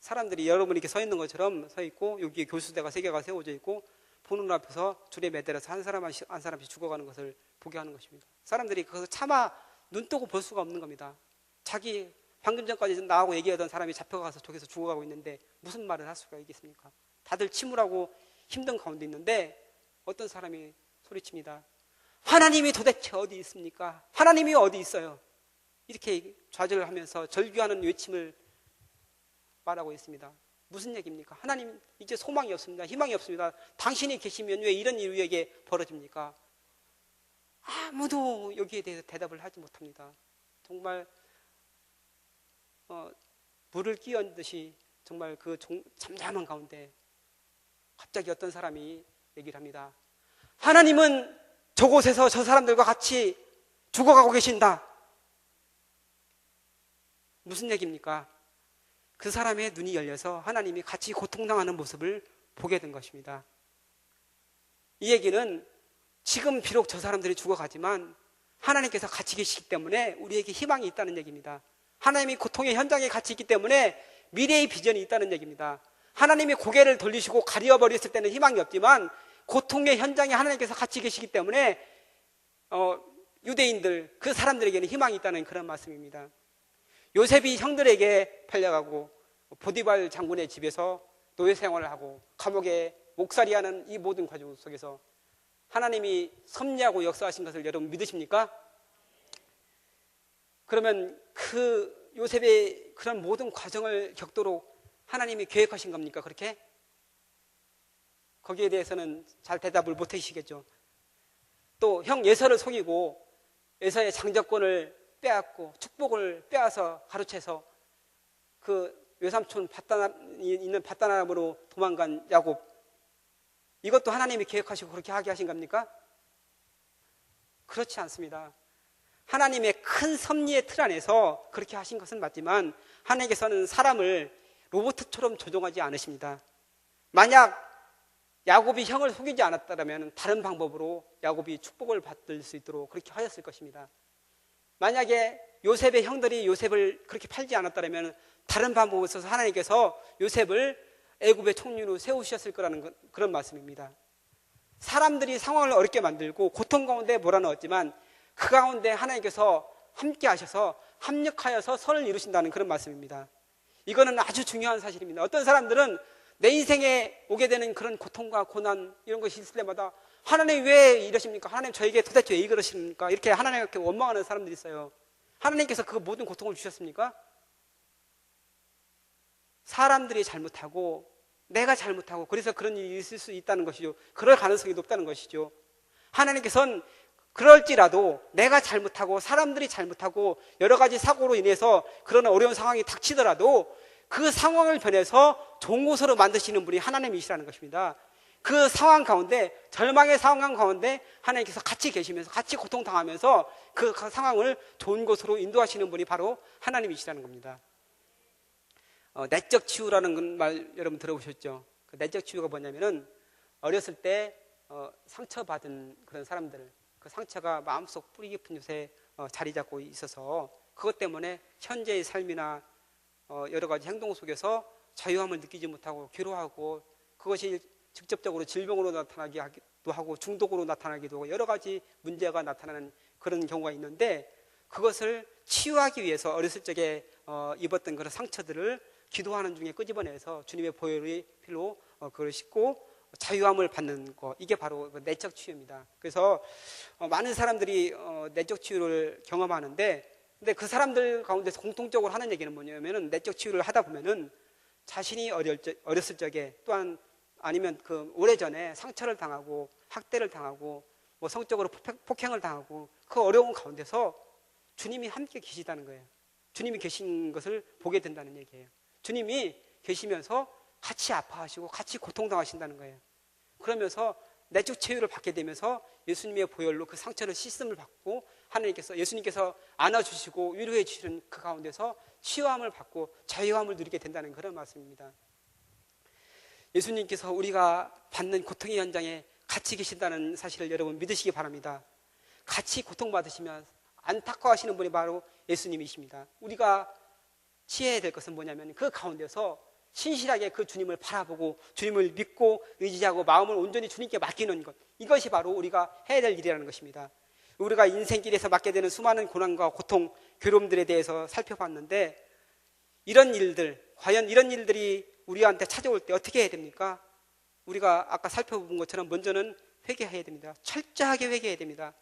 사람들이 여러분이 이렇게 서 있는 것처럼 서 있고 여기에 교수대가 3개가 세워져 있고 보는 앞에서 줄에 매달려서 한 사람씩 죽어가는 것을 보게 하는 것입니다. 사람들이 그것을 차마 눈 뜨고 볼 수가 없는 겁니다. 자기 방금 전까지 나하고 얘기하던 사람이 잡혀가서 저기서 죽어가고 있는데 무슨 말을 할 수가 있겠습니까? 다들 침울하고 힘든 가운데 있는데 어떤 사람이 소리칩니다. 하나님이 도대체 어디 있습니까? 하나님이 어디 있어요? 이렇게 좌절을 하면서 절규하는 외침을 말하고 있습니다. 무슨 얘기입니까? 하나님, 이제 소망이 없습니다. 희망이 없습니다. 당신이 계시면 왜 이런 일이 우리에게 벌어집니까? 아무도 여기에 대해서 대답을 하지 못합니다. 정말 물을 끼얹은 듯이 정말 그 잠잠한 가운데 갑자기 어떤 사람이 얘기를 합니다. 하나님은 저곳에서 저 사람들과 같이 죽어가고 계신다. 무슨 얘기입니까? 그 사람의 눈이 열려서 하나님이 같이 고통당하는 모습을 보게 된 것입니다. 이 얘기는 지금 비록 저 사람들이 죽어가지만 하나님께서 같이 계시기 때문에 우리에게 희망이 있다는 얘기입니다. 하나님이 고통의 현장에 같이 있기 때문에 미래의 비전이 있다는 얘기입니다. 하나님이 고개를 돌리시고 가려버렸을 때는 희망이 없지만 고통의 현장에 하나님께서 같이 계시기 때문에 유대인들, 그 사람들에게는 희망이 있다는 그런 말씀입니다. 요셉이 형들에게 팔려가고 보디발 장군의 집에서 노예 생활을 하고 감옥에 목살이하는 이 모든 과정 속에서 하나님이 섭리하고 역사하신 것을 여러분 믿으십니까? 그러면 그 요셉의 그런 모든 과정을 겪도록 하나님이 계획하신 겁니까? 그렇게? 거기에 대해서는 잘 대답을 못 해주시겠죠. 또 형 예서를 속이고 예서의 장자권을 빼앗고 축복을 빼앗아 가로채서 그 외삼촌 있는 밧단아람으로 도망간 야곱, 이것도 하나님이 계획하시고 그렇게 하게 하신 겁니까? 그렇지 않습니다. 하나님의 큰 섭리의 틀 안에서 그렇게 하신 것은 맞지만 하나님께서는 사람을 로봇처럼 조종하지 않으십니다. 만약 야곱이 형을 속이지 않았다면 다른 방법으로 야곱이 축복을 받을 수 있도록 그렇게 하셨을 것입니다. 만약에 요셉의 형들이 요셉을 그렇게 팔지 않았다면 다른 방법을 써서 하나님께서 요셉을 애굽의 총리로 세우셨을 거라는 그런 말씀입니다. 사람들이 상황을 어렵게 만들고 고통 가운데 몰아넣었지만 그 가운데 하나님께서 함께 하셔서 합력하여서 선을 이루신다는 그런 말씀입니다. 이거는 아주 중요한 사실입니다. 어떤 사람들은 내 인생에 오게 되는 그런 고통과 고난 이런 것이 있을 때마다 하나님 왜 이러십니까? 하나님 저에게 도대체 왜 이러십니까? 이렇게 하나님께 원망하는 사람들이 있어요. 하나님께서 그 모든 고통을 주셨습니까? 사람들이 잘못하고 내가 잘못하고 그래서 그런 일이 있을 수 있다는 것이죠. 그럴 가능성이 높다는 것이죠. 하나님께서는 그럴지라도 내가 잘못하고 사람들이 잘못하고 여러 가지 사고로 인해서 그런 어려운 상황이 닥치더라도 그 상황을 변해서 좋은 곳으로 만드시는 분이 하나님이시라는 것입니다. 그 상황 가운데, 절망의 상황 가운데 하나님께서 같이 계시면서 같이 고통당하면서 그 상황을 좋은 곳으로 인도하시는 분이 바로 하나님이시라는 겁니다. 내적 치유라는 말 여러분 들어보셨죠? 그 내적 치유가 뭐냐면은 어렸을 때 상처받은 그런 사람들, 그 상처가 마음속 뿌리 깊은 곳에 자리 잡고 있어서 그것 때문에 현재의 삶이나 여러 가지 행동 속에서 자유함을 느끼지 못하고 괴로워하고 그것이 직접적으로 질병으로 나타나기도 하고 중독으로 나타나기도 하고 여러 가지 문제가 나타나는 그런 경우가 있는데 그것을 치유하기 위해서 어렸을 적에 입었던 그런 상처들을 기도하는 중에 끄집어내서 주님의 보혈의 피로 그걸 씻고 자유함을 받는 것, 이게 바로 내적 치유입니다. 그래서 많은 사람들이 내적 치유를 경험하는데 근데 그 사람들 가운데서 공통적으로 하는 얘기는 뭐냐면은 내적 치유를 하다 보면은 자신이 어렸을 적에 또한 아니면 그 오래전에 상처를 당하고 학대를 당하고 뭐 성적으로 폭행을 당하고 그 어려운 가운데서 주님이 함께 계시다는 거예요. 주님이 계신 것을 보게 된다는 얘기예요. 주님이 계시면서 같이 아파하시고 같이 고통당하신다는 거예요. 그러면서 내적 치유를 받게 되면서 예수님의 보혈로 그 상처를 씻음을 받고 하나님께서 예수님께서 안아주시고 위로해 주시는 그 가운데서 치유함을 받고 자유함을 누리게 된다는 그런 말씀입니다. 예수님께서 우리가 받는 고통의 현장에 같이 계신다는 사실을 여러분 믿으시기 바랍니다. 같이 고통받으시면 안타까워하시는 분이 바로 예수님이십니다. 우리가 취해야 될 것은 뭐냐면 그 가운데서 신실하게 그 주님을 바라보고 주님을 믿고 의지하고 마음을 온전히 주님께 맡기는 것, 이것이 바로 우리가 해야 될 일이라는 것입니다. 우리가 인생길에서 맡게 되는 수많은 고난과 고통, 괴로움들에 대해서 살펴봤는데 이런 일들, 과연 이런 일들이 우리한테 찾아올 때 어떻게 해야 됩니까? 우리가 아까 살펴본 것처럼 먼저는 회개해야 됩니다. 철저하게 회개해야 됩니다.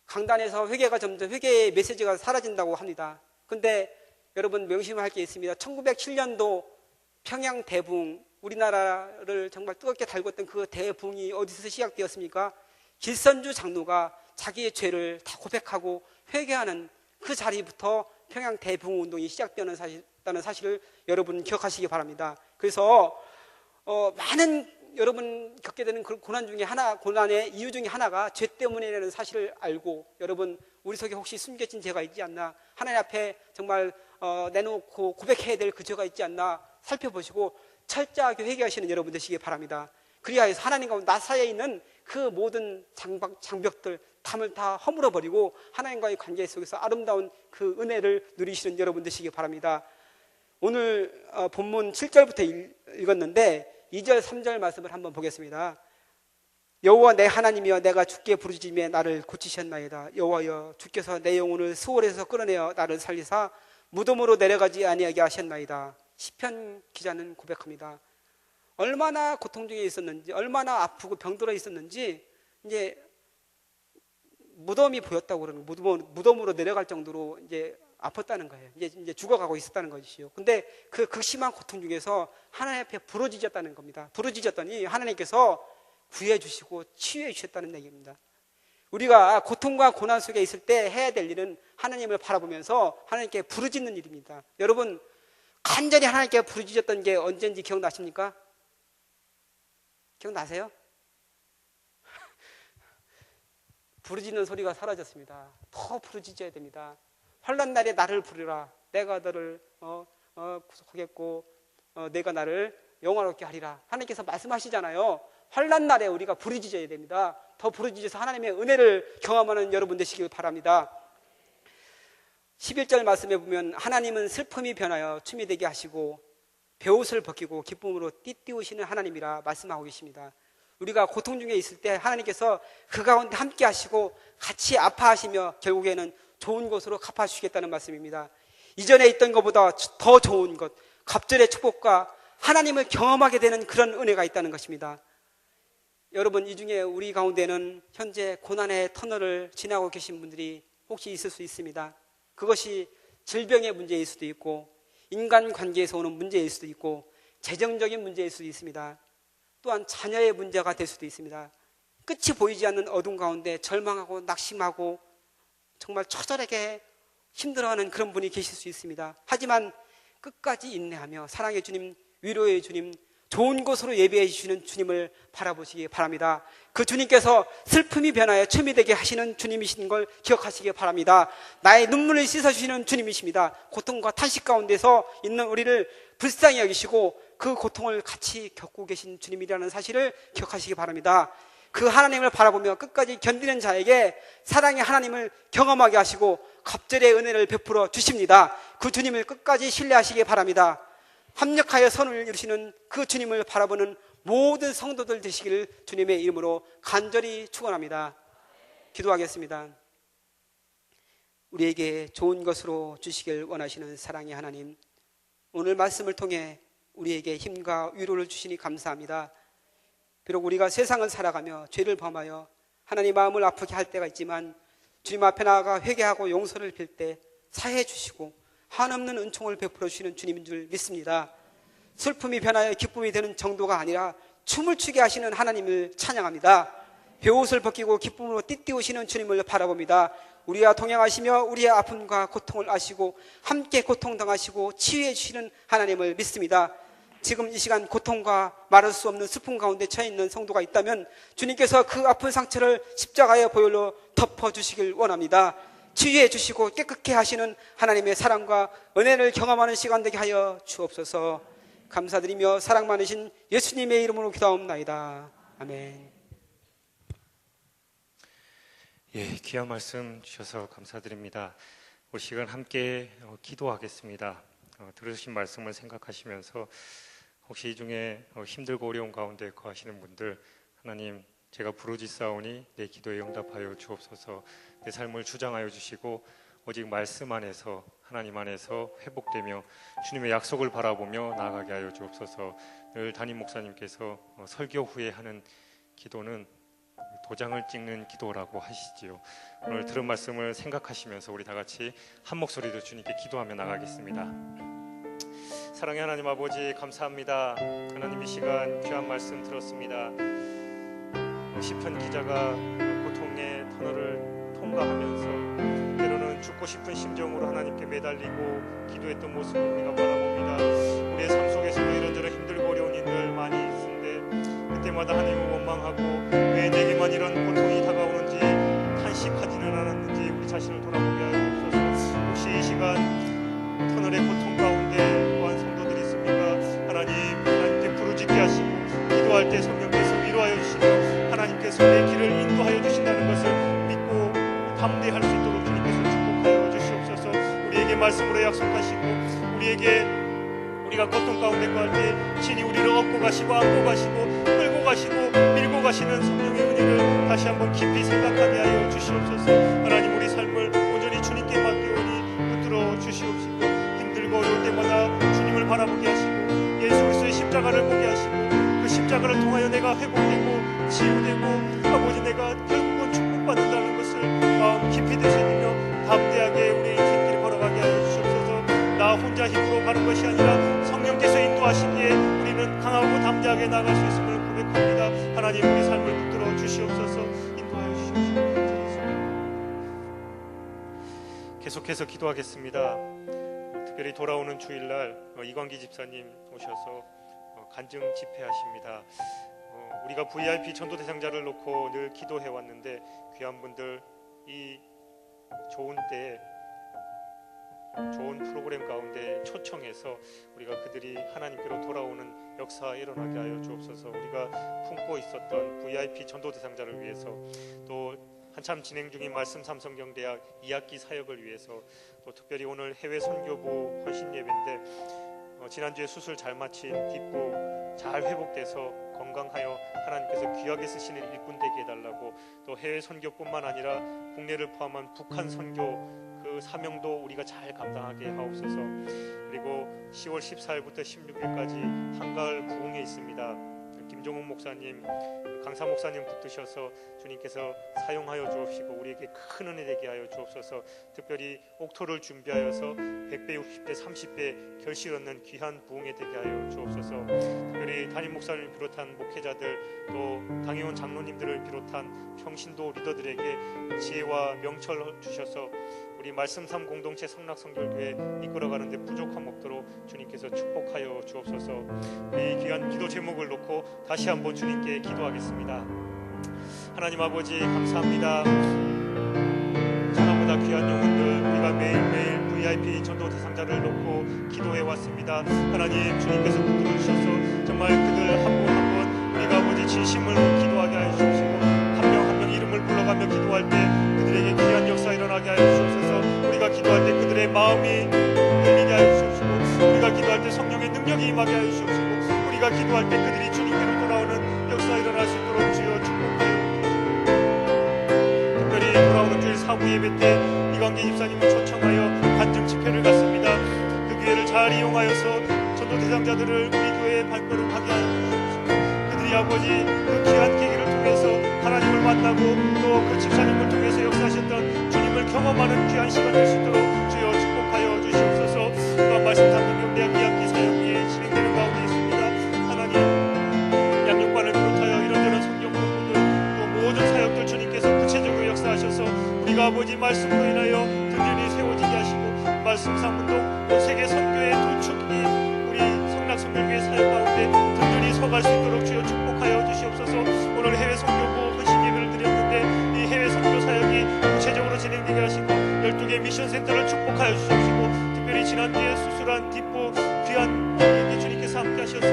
강단에서 회개의 메시지가 사라진다고 합니다. 근데 여러분 명심할 게 있습니다. 1907년도 평양 대붕, 우리나라를 정말 뜨겁게 달궜던 그 대붕이 어디서 시작되었습니까? 길선주 장로가 자기의 죄를 다 고백하고 회개하는 그 자리부터 평양 대붕 운동이 시작되는 사실을 여러분 기억하시기 바랍니다. 그래서 많은 여러분 겪게 되는 그 고난 중에 고난의 이유 중에 하나가 죄 때문이라는 사실을 알고 여러분 우리 속에 혹시 숨겨진 죄가 있지 않나, 하나님 앞에 정말 내놓고 고백해야 될 그 죄가 있지 않나 살펴보시고 철저하게 회개하시는 여러분 되시기 바랍니다. 그리하여서 하나님과 나 사이에 있는 그 모든 장벽들 담을 다 허물어버리고 하나님과의 관계 속에서 아름다운 그 은혜를 누리시는 여러분 되시기 바랍니다. 오늘 본문 7절부터 읽었는데 2절 3절 말씀을 한번 보겠습니다. 여호와 내 하나님이여 내가 주께 부르짖음에 나를 고치셨나이다. 여호와여 주께서 내 영혼을 수월에서 끌어내어 나를 살리사 무덤으로 내려가지 아니하게 하셨나이다. 시편 기자는 고백합니다. 얼마나 고통 중에 있었는지, 얼마나 아프고 병들어 있었는지 이제 무덤이 보였다고 그러는 거예요. 무덤으로 내려갈 정도로 이제 아팠다는 거예요. 이제 죽어가고 있었다는 것이요. 근데 그 극심한 고통 중에서 하나님 앞에 부르짖었다는 겁니다. 부르짖었더니 하나님께서 구해주시고 치유해 주셨다는 얘기입니다. 우리가 고통과 고난 속에 있을 때 해야 될 일은 하나님을 바라보면서 하나님께 부르짖는 일입니다. 여러분, 간절히 하나님께 부르짖었던 게 언제인지 기억나십니까? 기억나세요? 부르짖는 소리가 사라졌습니다. 더 부르짖어야 됩니다. 환난 날에 나를 부르라. 내가 너를 구속하겠고 내가 나를 영화롭게 하리라. 하나님께서 말씀하시잖아요. 환난 날에 우리가 부르짖어야 됩니다. 더 부르짖어서 하나님의 은혜를 경험하는 여러분 되시길 바랍니다. 11절 말씀에 보면 하나님은 슬픔이 변하여 춤이 되게 하시고 베옷을 벗기고 기쁨으로 띠띠우시는 하나님이라 말씀하고 계십니다. 우리가 고통 중에 있을 때 하나님께서 그 가운데 함께 하시고 같이 아파하시며 결국에는 좋은 것으로 갚아주시겠다는 말씀입니다. 이전에 있던 것보다 더 좋은 것, 갑절의 축복과 하나님을 경험하게 되는 그런 은혜가 있다는 것입니다. 여러분, 이 중에 우리 가운데는 현재 고난의 터널을 지나고 계신 분들이 혹시 있을 수 있습니다. 그것이 질병의 문제일 수도 있고 인간관계에서 오는 문제일 수도 있고 재정적인 문제일 수도 있습니다. 또한 자녀의 문제가 될 수도 있습니다. 끝이 보이지 않는 어둠 가운데 절망하고 낙심하고 정말 처절하게 힘들어하는 그런 분이 계실 수 있습니다. 하지만 끝까지 인내하며 사랑의 주님, 위로의 주님, 좋은 곳으로 예배해 주시는 주님을 바라보시기 바랍니다. 그 주님께서 슬픔이 변하여 춤이 되게 하시는 주님이신 걸 기억하시기 바랍니다. 나의 눈물을 씻어주시는 주님이십니다. 고통과 탄식 가운데서 있는 우리를 불쌍히 여기시고 그 고통을 같이 겪고 계신 주님이라는 사실을 기억하시기 바랍니다. 그 하나님을 바라보며 끝까지 견디는 자에게 사랑의 하나님을 경험하게 하시고 갑절의 은혜를 베풀어 주십니다. 그 주님을 끝까지 신뢰하시기 바랍니다. 합력하여 선을 이루시는 그 주님을 바라보는 모든 성도들 되시기를 주님의 이름으로 간절히 축원합니다. 기도하겠습니다. 우리에게 좋은 것으로 주시길 원하시는 사랑의 하나님, 오늘 말씀을 통해 우리에게 힘과 위로를 주시니 감사합니다. 비록 우리가 세상을 살아가며 죄를 범하여 하나님 마음을 아프게 할 때가 있지만 주님 앞에 나아가 회개하고 용서를 빌 때 사해 주시고 한없는 은총을 베풀어 주시는 주님인 줄 믿습니다. 슬픔이 변하여 기쁨이 되는 정도가 아니라 춤을 추게 하시는 하나님을 찬양합니다. 베옷을 벗기고 기쁨으로 띠띠우시는 주님을 바라봅니다. 우리와 동행하시며 우리의 아픔과 고통을 아시고 함께 고통당하시고 치유해 주시는 하나님을 믿습니다. 지금 이 시간 고통과 말할 수 없는 슬픔 가운데 처해 있는 성도가 있다면 주님께서 그 아픈 상처를 십자가의 보혈로 덮어주시길 원합니다. 치유해 주시고 깨끗게 하시는 하나님의 사랑과 은혜를 경험하는 시간 되게 하여 주옵소서. 감사드리며 사랑 많으신 예수님의 이름으로 기도하옵나이다. 아멘. 예, 귀한 말씀 주셔서 감사드립니다. 우리 시간 함께 기도하겠습니다. 들으신 말씀을 생각하시면서 혹시 이 중에 힘들고 어려운 가운데 거하시는 분들, 하나님 제가 부르짖사오니 내 기도에 응답하여 주옵소서. 내 삶을 주장하여 주시고 오직 말씀 안에서 하나님 안에서 회복되며 주님의 약속을 바라보며 나아가게 하여 주옵소서. 늘 담임 목사님께서 설교 후에 하는 기도는 도장을 찍는 기도라고 하시지요. 오늘 들은 말씀을 생각하시면서 우리 다 같이 한 목소리로 주님께 기도하며 나가겠습니다. 사랑의 하나님 아버지, 감사합니다. 하나님 이 시간 귀한 말씀 들었습니다. 시편 기자가 고통의 터널을 통과하면서 때로는 죽고 싶은 심정으로 하나님께 매달리고 기도했던 모습을 우리가 바라봅니다. 우리의 삶 속에서도 이런저런 힘들고 어려운 일들 많이 있는데 그때마다 하나님을 원망하고 왜 내게만 이런 고통이 다가오는지 탄식하지는 않았는지 우리 자신을 돌아보게 하여 주옵소서. 혹시 이 시간 터널의 고통 가운데 또한 성도들이 있습니까? 하나님께 부르짖게 하시고 기도할 때 성령께서 위로하여 주시며 하나님께서 내 길을 인도하여 주신다는 것을 믿고 담대할 수 있도록 주님께서 축복하여 주시옵소서. 우리에게 말씀으로 약속하시고 우리가 고통 가운데 거할 때 친히 우리를 업고 가시고 안고 가시고 끌고 가시고 밀고 가시는 성령의 은혜를 다시 한번 깊이 생각하게 하여 주시옵소서. 하나님 우리 삶을 온전히 주님께 맡기오니 붙들어 주시옵시고 힘들고 어려울 때마다 주님을 바라보게 하시고 예수 그리스도의 십자가를 보게 하시고 그 십자가를 통하여 내가 회복되고 치유되고 아버지 내가 결국은 축복받는다는 것을 마음 깊이 되새기며 담대하게 우리의 인생길을 걸어가게 하여 주시옵소서. 나 혼자 힘으로 가는 것이 아니라 성령께서 인도하시기에 우리는 강하고 담대하게 나갈 수 있음을 고백합니다. 하나님 우리 삶을 붙들어 주시옵소서. 인도하여 주시옵소서. 계속해서 기도하겠습니다. 특별히 돌아오는 주일날 이광기 집사님 오셔서 간증 집회하십니다. 우리가 VIP 전도 대상자를 놓고 늘 기도해 왔는데 귀한 분들 이 좋은 때에 좋은 프로그램 가운데 초청해서 우리가 그들이 하나님께로 돌아오는 역사 일어나게 하여 주옵소서. 우리가 품고 있었던 VIP 전도 대상자를 위해서 또 한참 진행 중인 말씀 삼성경대학 2학기 사역을 위해서 또 특별히 오늘 해외 선교부 헌신 예배인데 지난주에 수술 잘 마친 뒷부 잘 회복돼서 건강하여 하나님께서 귀하게 쓰시는 일꾼 되게 해달라고 또 해외 선교뿐만 아니라 국내를 포함한 북한 선교 그 사명도 우리가 잘 감당하게 하옵소서. 그리고 10월 14일부터 16일까지 한가을 부흥에 있습니다. 김종욱 목사님, 강사 목사님 붙드셔서 주님께서 사용하여 주옵시고 우리에게 큰 은혜 되게 하여 주옵소서. 특별히 옥토를 준비하여서 100배, 60배, 30배 결실 얻는 귀한 부흥에 되게 하여 주옵소서. 특별히 담임 목사님을 비롯한 목회자들 또 당회원 장로님들을 비롯한 평신도 리더들에게 지혜와 명철 주셔서 우리 말씀삼 공동체 성락성결교회 이끌어가는 데 부족함 없도록 주님께서 축복하여 주옵소서. 이 귀한 기도 제목을 놓고 다시 한번 주님께 기도하겠습니다. 하나님 아버지 감사합니다. 하나보다 귀한 영혼들 우리가 매일매일 VIP 전도 대상자를 놓고 기도해 왔습니다. 하나님 주님께서 붙들어 주셔서 정말 그들 한 분 한 분 우리가 아버지 진심을 기도하게 하여 주옵시고 한 명 한 명 이름을 불러가며 기도할 때 그들에게 귀한 역사 일어나게 하여 주옵소서. 우리가 기도할 때 그들의 마음이 열리게 하여 주옵시고 우리가 기도할 때 성령의 능력이 임하게 하여 주옵시고 우리가 기도할 때 그들이 주님께로 돌아오는 역사 일어날 수 있도록 주여 축복하여 주옵시고 특별히 돌아오는 주일 사부 예배 때 이광기 집사님을 초청하여 간증 집회를 갖습니다. 그 기회를 잘 이용하여서 전도 대상자들을 우리 교회에 발걸음하게 하여 주옵시고 그들이 아버지 그 귀한 계기를 통해서 하나님을 만나고 또 그 집사님을 통해서 역사하셨던 주님을 경험하는 귀한 시간 될 수 있도록 주여 축복하여 주시옵소서. 또한 말씀 담임경대학 2학기 사역이 진행되는 가운데 있습니다. 하나님 양육반을 비롯하여 이런저런 성경 공부들 또 모든 사역들 주님께서 구체적으로 역사하셔서 우리가 아버지 말씀으로 인하여 든든히 세워지게 하시고 말씀 상운동 또 세계 선교의 도축이 우리 성락선교회 사역 가운데 든든히 서갈 수 있도록 주여 축복하여 주시옵소서. 오늘 해외 선교부 헌신 예배를 드렸는데 이 해외 선교 사역이 구체적으로 진행되게 하시고 12개 미션 센터를 축복하여 주시옵시고 특별히 지난주에 수술한 뒷부 귀한 영혼에게 주님께서 함께 하셔서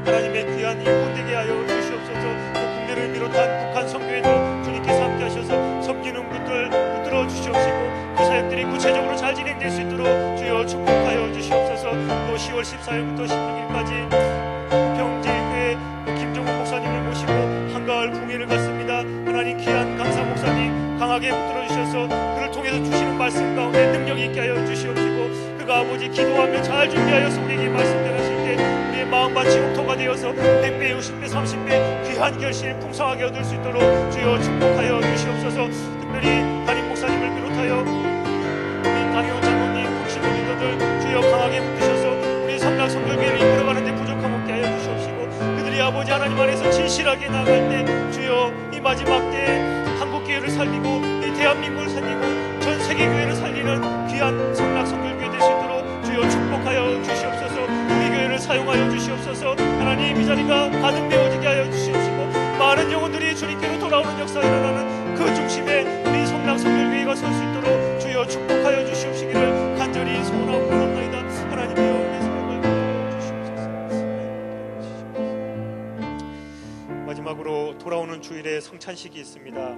하나님의 귀한 일꾼 되게 하여 주시옵소서. 또 국내를 비롯한 북한 선교회도 주님께서 함께 하셔서 섬기는 분들 붙들어 주시옵시고 그 사역들이 구체적으로 잘 진행될 수 있도록 주여 축복하여 주시옵소서. 또 10월 14일부터 16일까지 평제교회 김종국 목사님을 모시고 한가을 부흥회를 갖습니다. 하나님 귀한 강사 목사님 강하게 붙들어 주셔서 그를 통해서 주시는 말씀 가운데 능력이 있게 하여 주시옵시고 그가 아버지 기도하며 잘 준비하여서 우리에게 말씀 전하실 때 우리의 마음밭이 옥토가 되어서 100배, 60배, 30배 귀한 결실 풍성하게 얻을 수 있도록 주여 축복하여 주시옵소서. 특별히 담임 목사님을 비롯하여 우리 당회원 장로님, 국신 리더들 주여 강하게 붙드셔서 우리 성락선교회를 이끌어가는 데 부족함 없게 하여 주시옵시고 그들이 아버지 하나님 안에서 진실하게 나아갈 때 주여 이 마지막 때에 한국교회를 살리고 이 대한민국을 살리고 전 세계교회를 살리는 귀한 성락선교회 될 수 있도록 주여 축복하여 주시옵소서. 우리 교회를 사용하여 주시옵소서. 하나님 이 자리가 가득 메워지게 하여 주시옵시고 많은 영혼들이 주님께로 돌아오는 역사가 일어나는 그 중심에 우리 성락선교회가 설 수 있도록 주여 축복하여 주시옵시기를 간절히 소원하고 원합나이다. 하나님의 영혼의 사랑을 베풀어 주시옵소서. 마지막으로 돌아오는 주일에 성찬식이 있습니다.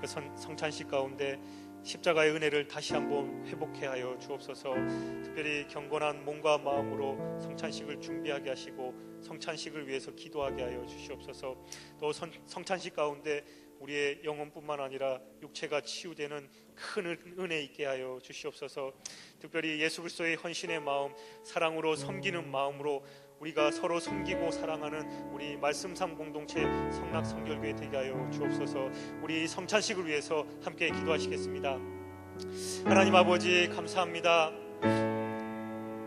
그 성찬식 가운데 십자가의 은혜를 다시 한번 회복해 하여 주옵소서. 특별히 경건한 몸과 마음으로 성찬식을 준비하게 하시고 성찬식을 위해서 기도하게 하여 주시옵소서. 또 성찬식 가운데 우리의 영혼뿐만 아니라 육체가 치유되는 큰 은혜 있게 하여 주시옵소서. 특별히 예수 그리스도의 헌신의 마음, 사랑으로 섬기는 마음으로 우리가 서로 섬기고 사랑하는 우리 말씀삼 공동체 성락 성결교회 되게 하여 주옵소서. 우리 성찬식을 위해서 함께 기도하시겠습니다. 하나님 아버지 감사합니다.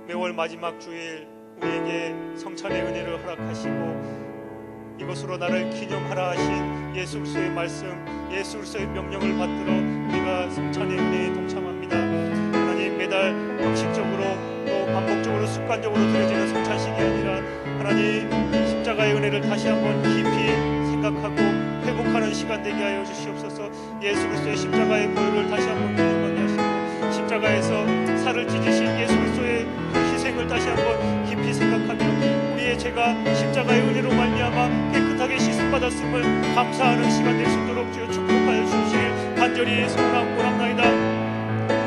매월 마지막 주일 우리에게 성찬의 은혜를 허락하시고 이것으로 나를 기념하라 하신 예수 그리스도의 말씀, 예수 그리스도의 명령을 받들어 우리가 성찬의 은혜에 동참합니다. 하나님, 매달 형식적으로 또 반복적으로 습관적으로 드려지는 성찬식이 아니라 하나님 십자가의 은혜를 다시 한번 깊이 생각하고 회복하는 시간 되게 하여 주시옵소서. 예수 그리스도의 십자가의 보혈을 다시 한번 기념하게 하시고 십자가에서 살을 찢으신 예수 그리스도의 희생을 다시 한번 깊이 생각하며 우리의 죄가 십자가의 은혜로 말미암아 깨끗하게 씻음받았음을 감사하는 시간 될 수 있도록 주여 축복하여 주시길 간절히 소원하고 원합나이다.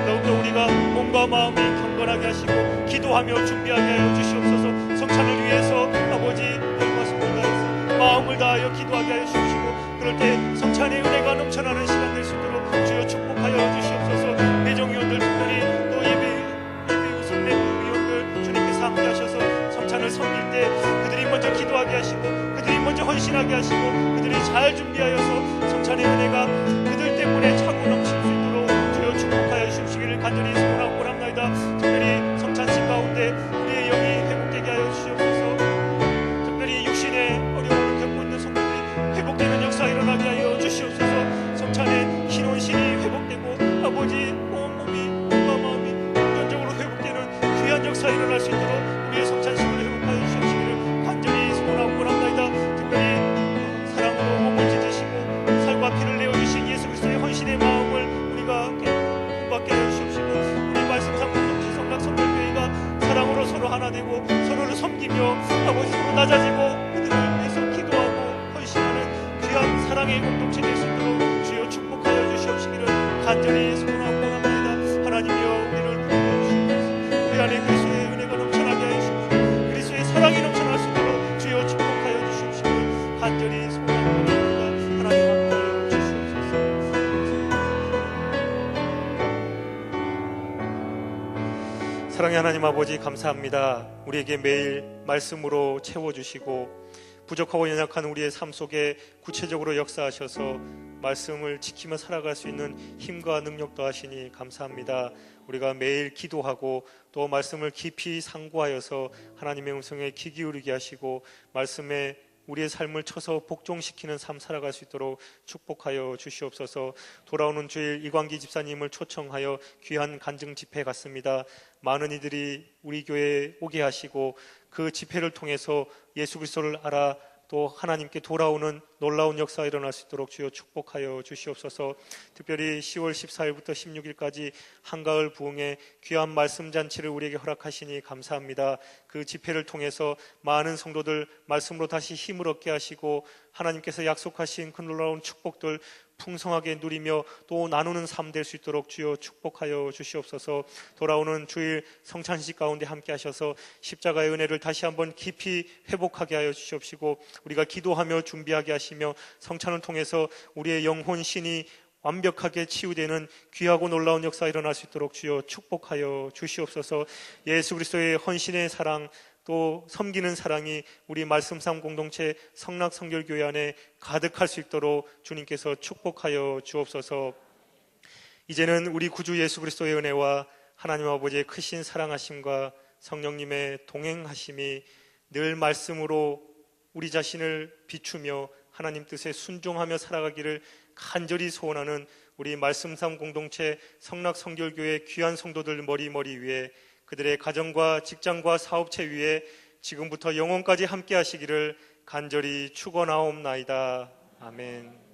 더욱더 우리가 몸과 마음이 경건하게 하시고 기도하며 준비하게 하여 주시옵소서. 성찬을 위해서 아버지 열과 손을 다해서 마음을 다하여 기도하게 하여 주시고 그럴 때 성찬의 은혜가 넘쳐나는 시간 될 수 있도록 주여 축복하여 주시옵소서. 배정위원들 특별히 또 예배 우선내 위원들 주님께서 함께 하셔서 성찬을 섬길 때 그들이 먼저 기도하게 하시고 그들이 먼저 헌신하게 하시고 그들이 잘 준비하여서 성찬의 은혜가 그들 때문에 차고 넘칠 수 있도록 주여 축복하여 주시기를 간절히 소원하고 원합나이다. 특별히 성찬식 가운데 우리의 영이 회복되게 하여 주시옵소서. 특별히 육신의 어려움을 겪고 있는 성도들이 회복되는 역사 일어나게 하여 주시옵소서. 성찬의 신혼신이 회복되고 아버지 온몸이 몸과 마음이 온전적으로 회복되는 귀한 역사 일어날 수 있도록 우리의 성찬식을 회복하여 주시기를 간절히 소원하고 원합나이다. 특별히 사랑으로 몸을 찢으시고 살과 피를 내어주신 예수 그리스도의 헌신의 마음을 우리가 공부하게 하여 주시옵시고 우리 말씀상 공동체 성락 성결교회가 사랑으로 서로 하나 되고 서로를 섬기며 아버지 서로 낮아지고 그들을 위해서 기도하고 헌신하는 귀한 사랑의 공동체 될 수 있도록 주여 축복하여 주시옵시기를 간절히 소원하고 원합니다. 하나님이여 우리를 도와주시옵소서. 우리 안에 그리스도의 은혜가 넘쳐나게 하여 주시옵소서. 그리스도의 사랑이 넘쳐날 수 있도록 주여 축복하여 주시옵시기를 간절히 소원하고 원합니다. 하나님 함께하여 주시옵소서. 사랑의 하나님 아버지 감사합니다. 우리에게 매일 말씀으로 채워주시고 부족하고 연약한 우리의 삶 속에 구체적으로 역사하셔서 말씀을 지키며 살아갈 수 있는 힘과 능력도 하시니 감사합니다. 우리가 매일 기도하고 또 말씀을 깊이 상고하여서 하나님의 음성에 귀 기울이게 하시고 말씀에 우리의 삶을 쳐서 복종시키는 삶 살아갈 수 있도록 축복하여 주시옵소서. 돌아오는 주일 이광기 집사님을 초청하여 귀한 간증 집회 갔습니다. 많은 이들이 우리 교회에 오게 하시고 그 집회를 통해서 예수 그리스도를 알아 또 하나님께 돌아오는 놀라운 역사가 일어날 수 있도록 주여 축복하여 주시옵소서. 특별히 10월 14일부터 16일까지 한가을 부흥의 귀한 말씀 잔치를 우리에게 허락하시니 감사합니다. 그 집회를 통해서 많은 성도들 말씀으로 다시 힘을 얻게 하시고 하나님께서 약속하신 그 놀라운 축복들 풍성하게 누리며 또 나누는 삶 될 수 있도록 주여 축복하여 주시옵소서. 돌아오는 주일 성찬식 가운데 함께 하셔서 십자가의 은혜를 다시 한번 깊이 회복하게 하여 주시옵시고 우리가 기도하며 준비하게 하시며 성찬을 통해서 우리의 영혼 신이 완벽하게 치유되는 귀하고 놀라운 역사가 일어날 수 있도록 주여 축복하여 주시옵소서. 예수 그리스도의 헌신의 사랑 또 섬기는 사랑이 우리 말씀삼 공동체 성락 성결교회 안에 가득할 수 있도록 주님께서 축복하여 주옵소서. 이제는 우리 구주 예수 그리스도의 은혜와 하나님 아버지의 크신 사랑하심과 성령님의 동행하심이 늘 말씀으로 우리 자신을 비추며 하나님 뜻에 순종하며 살아가기를 간절히 소원하는 우리 말씀삼 공동체 성락 성결교회 귀한 성도들 머리 위에 그들의 가정과 직장과 사업체 위에 지금부터 영원까지 함께 하시기를 간절히 축원하옵나이다. 아멘.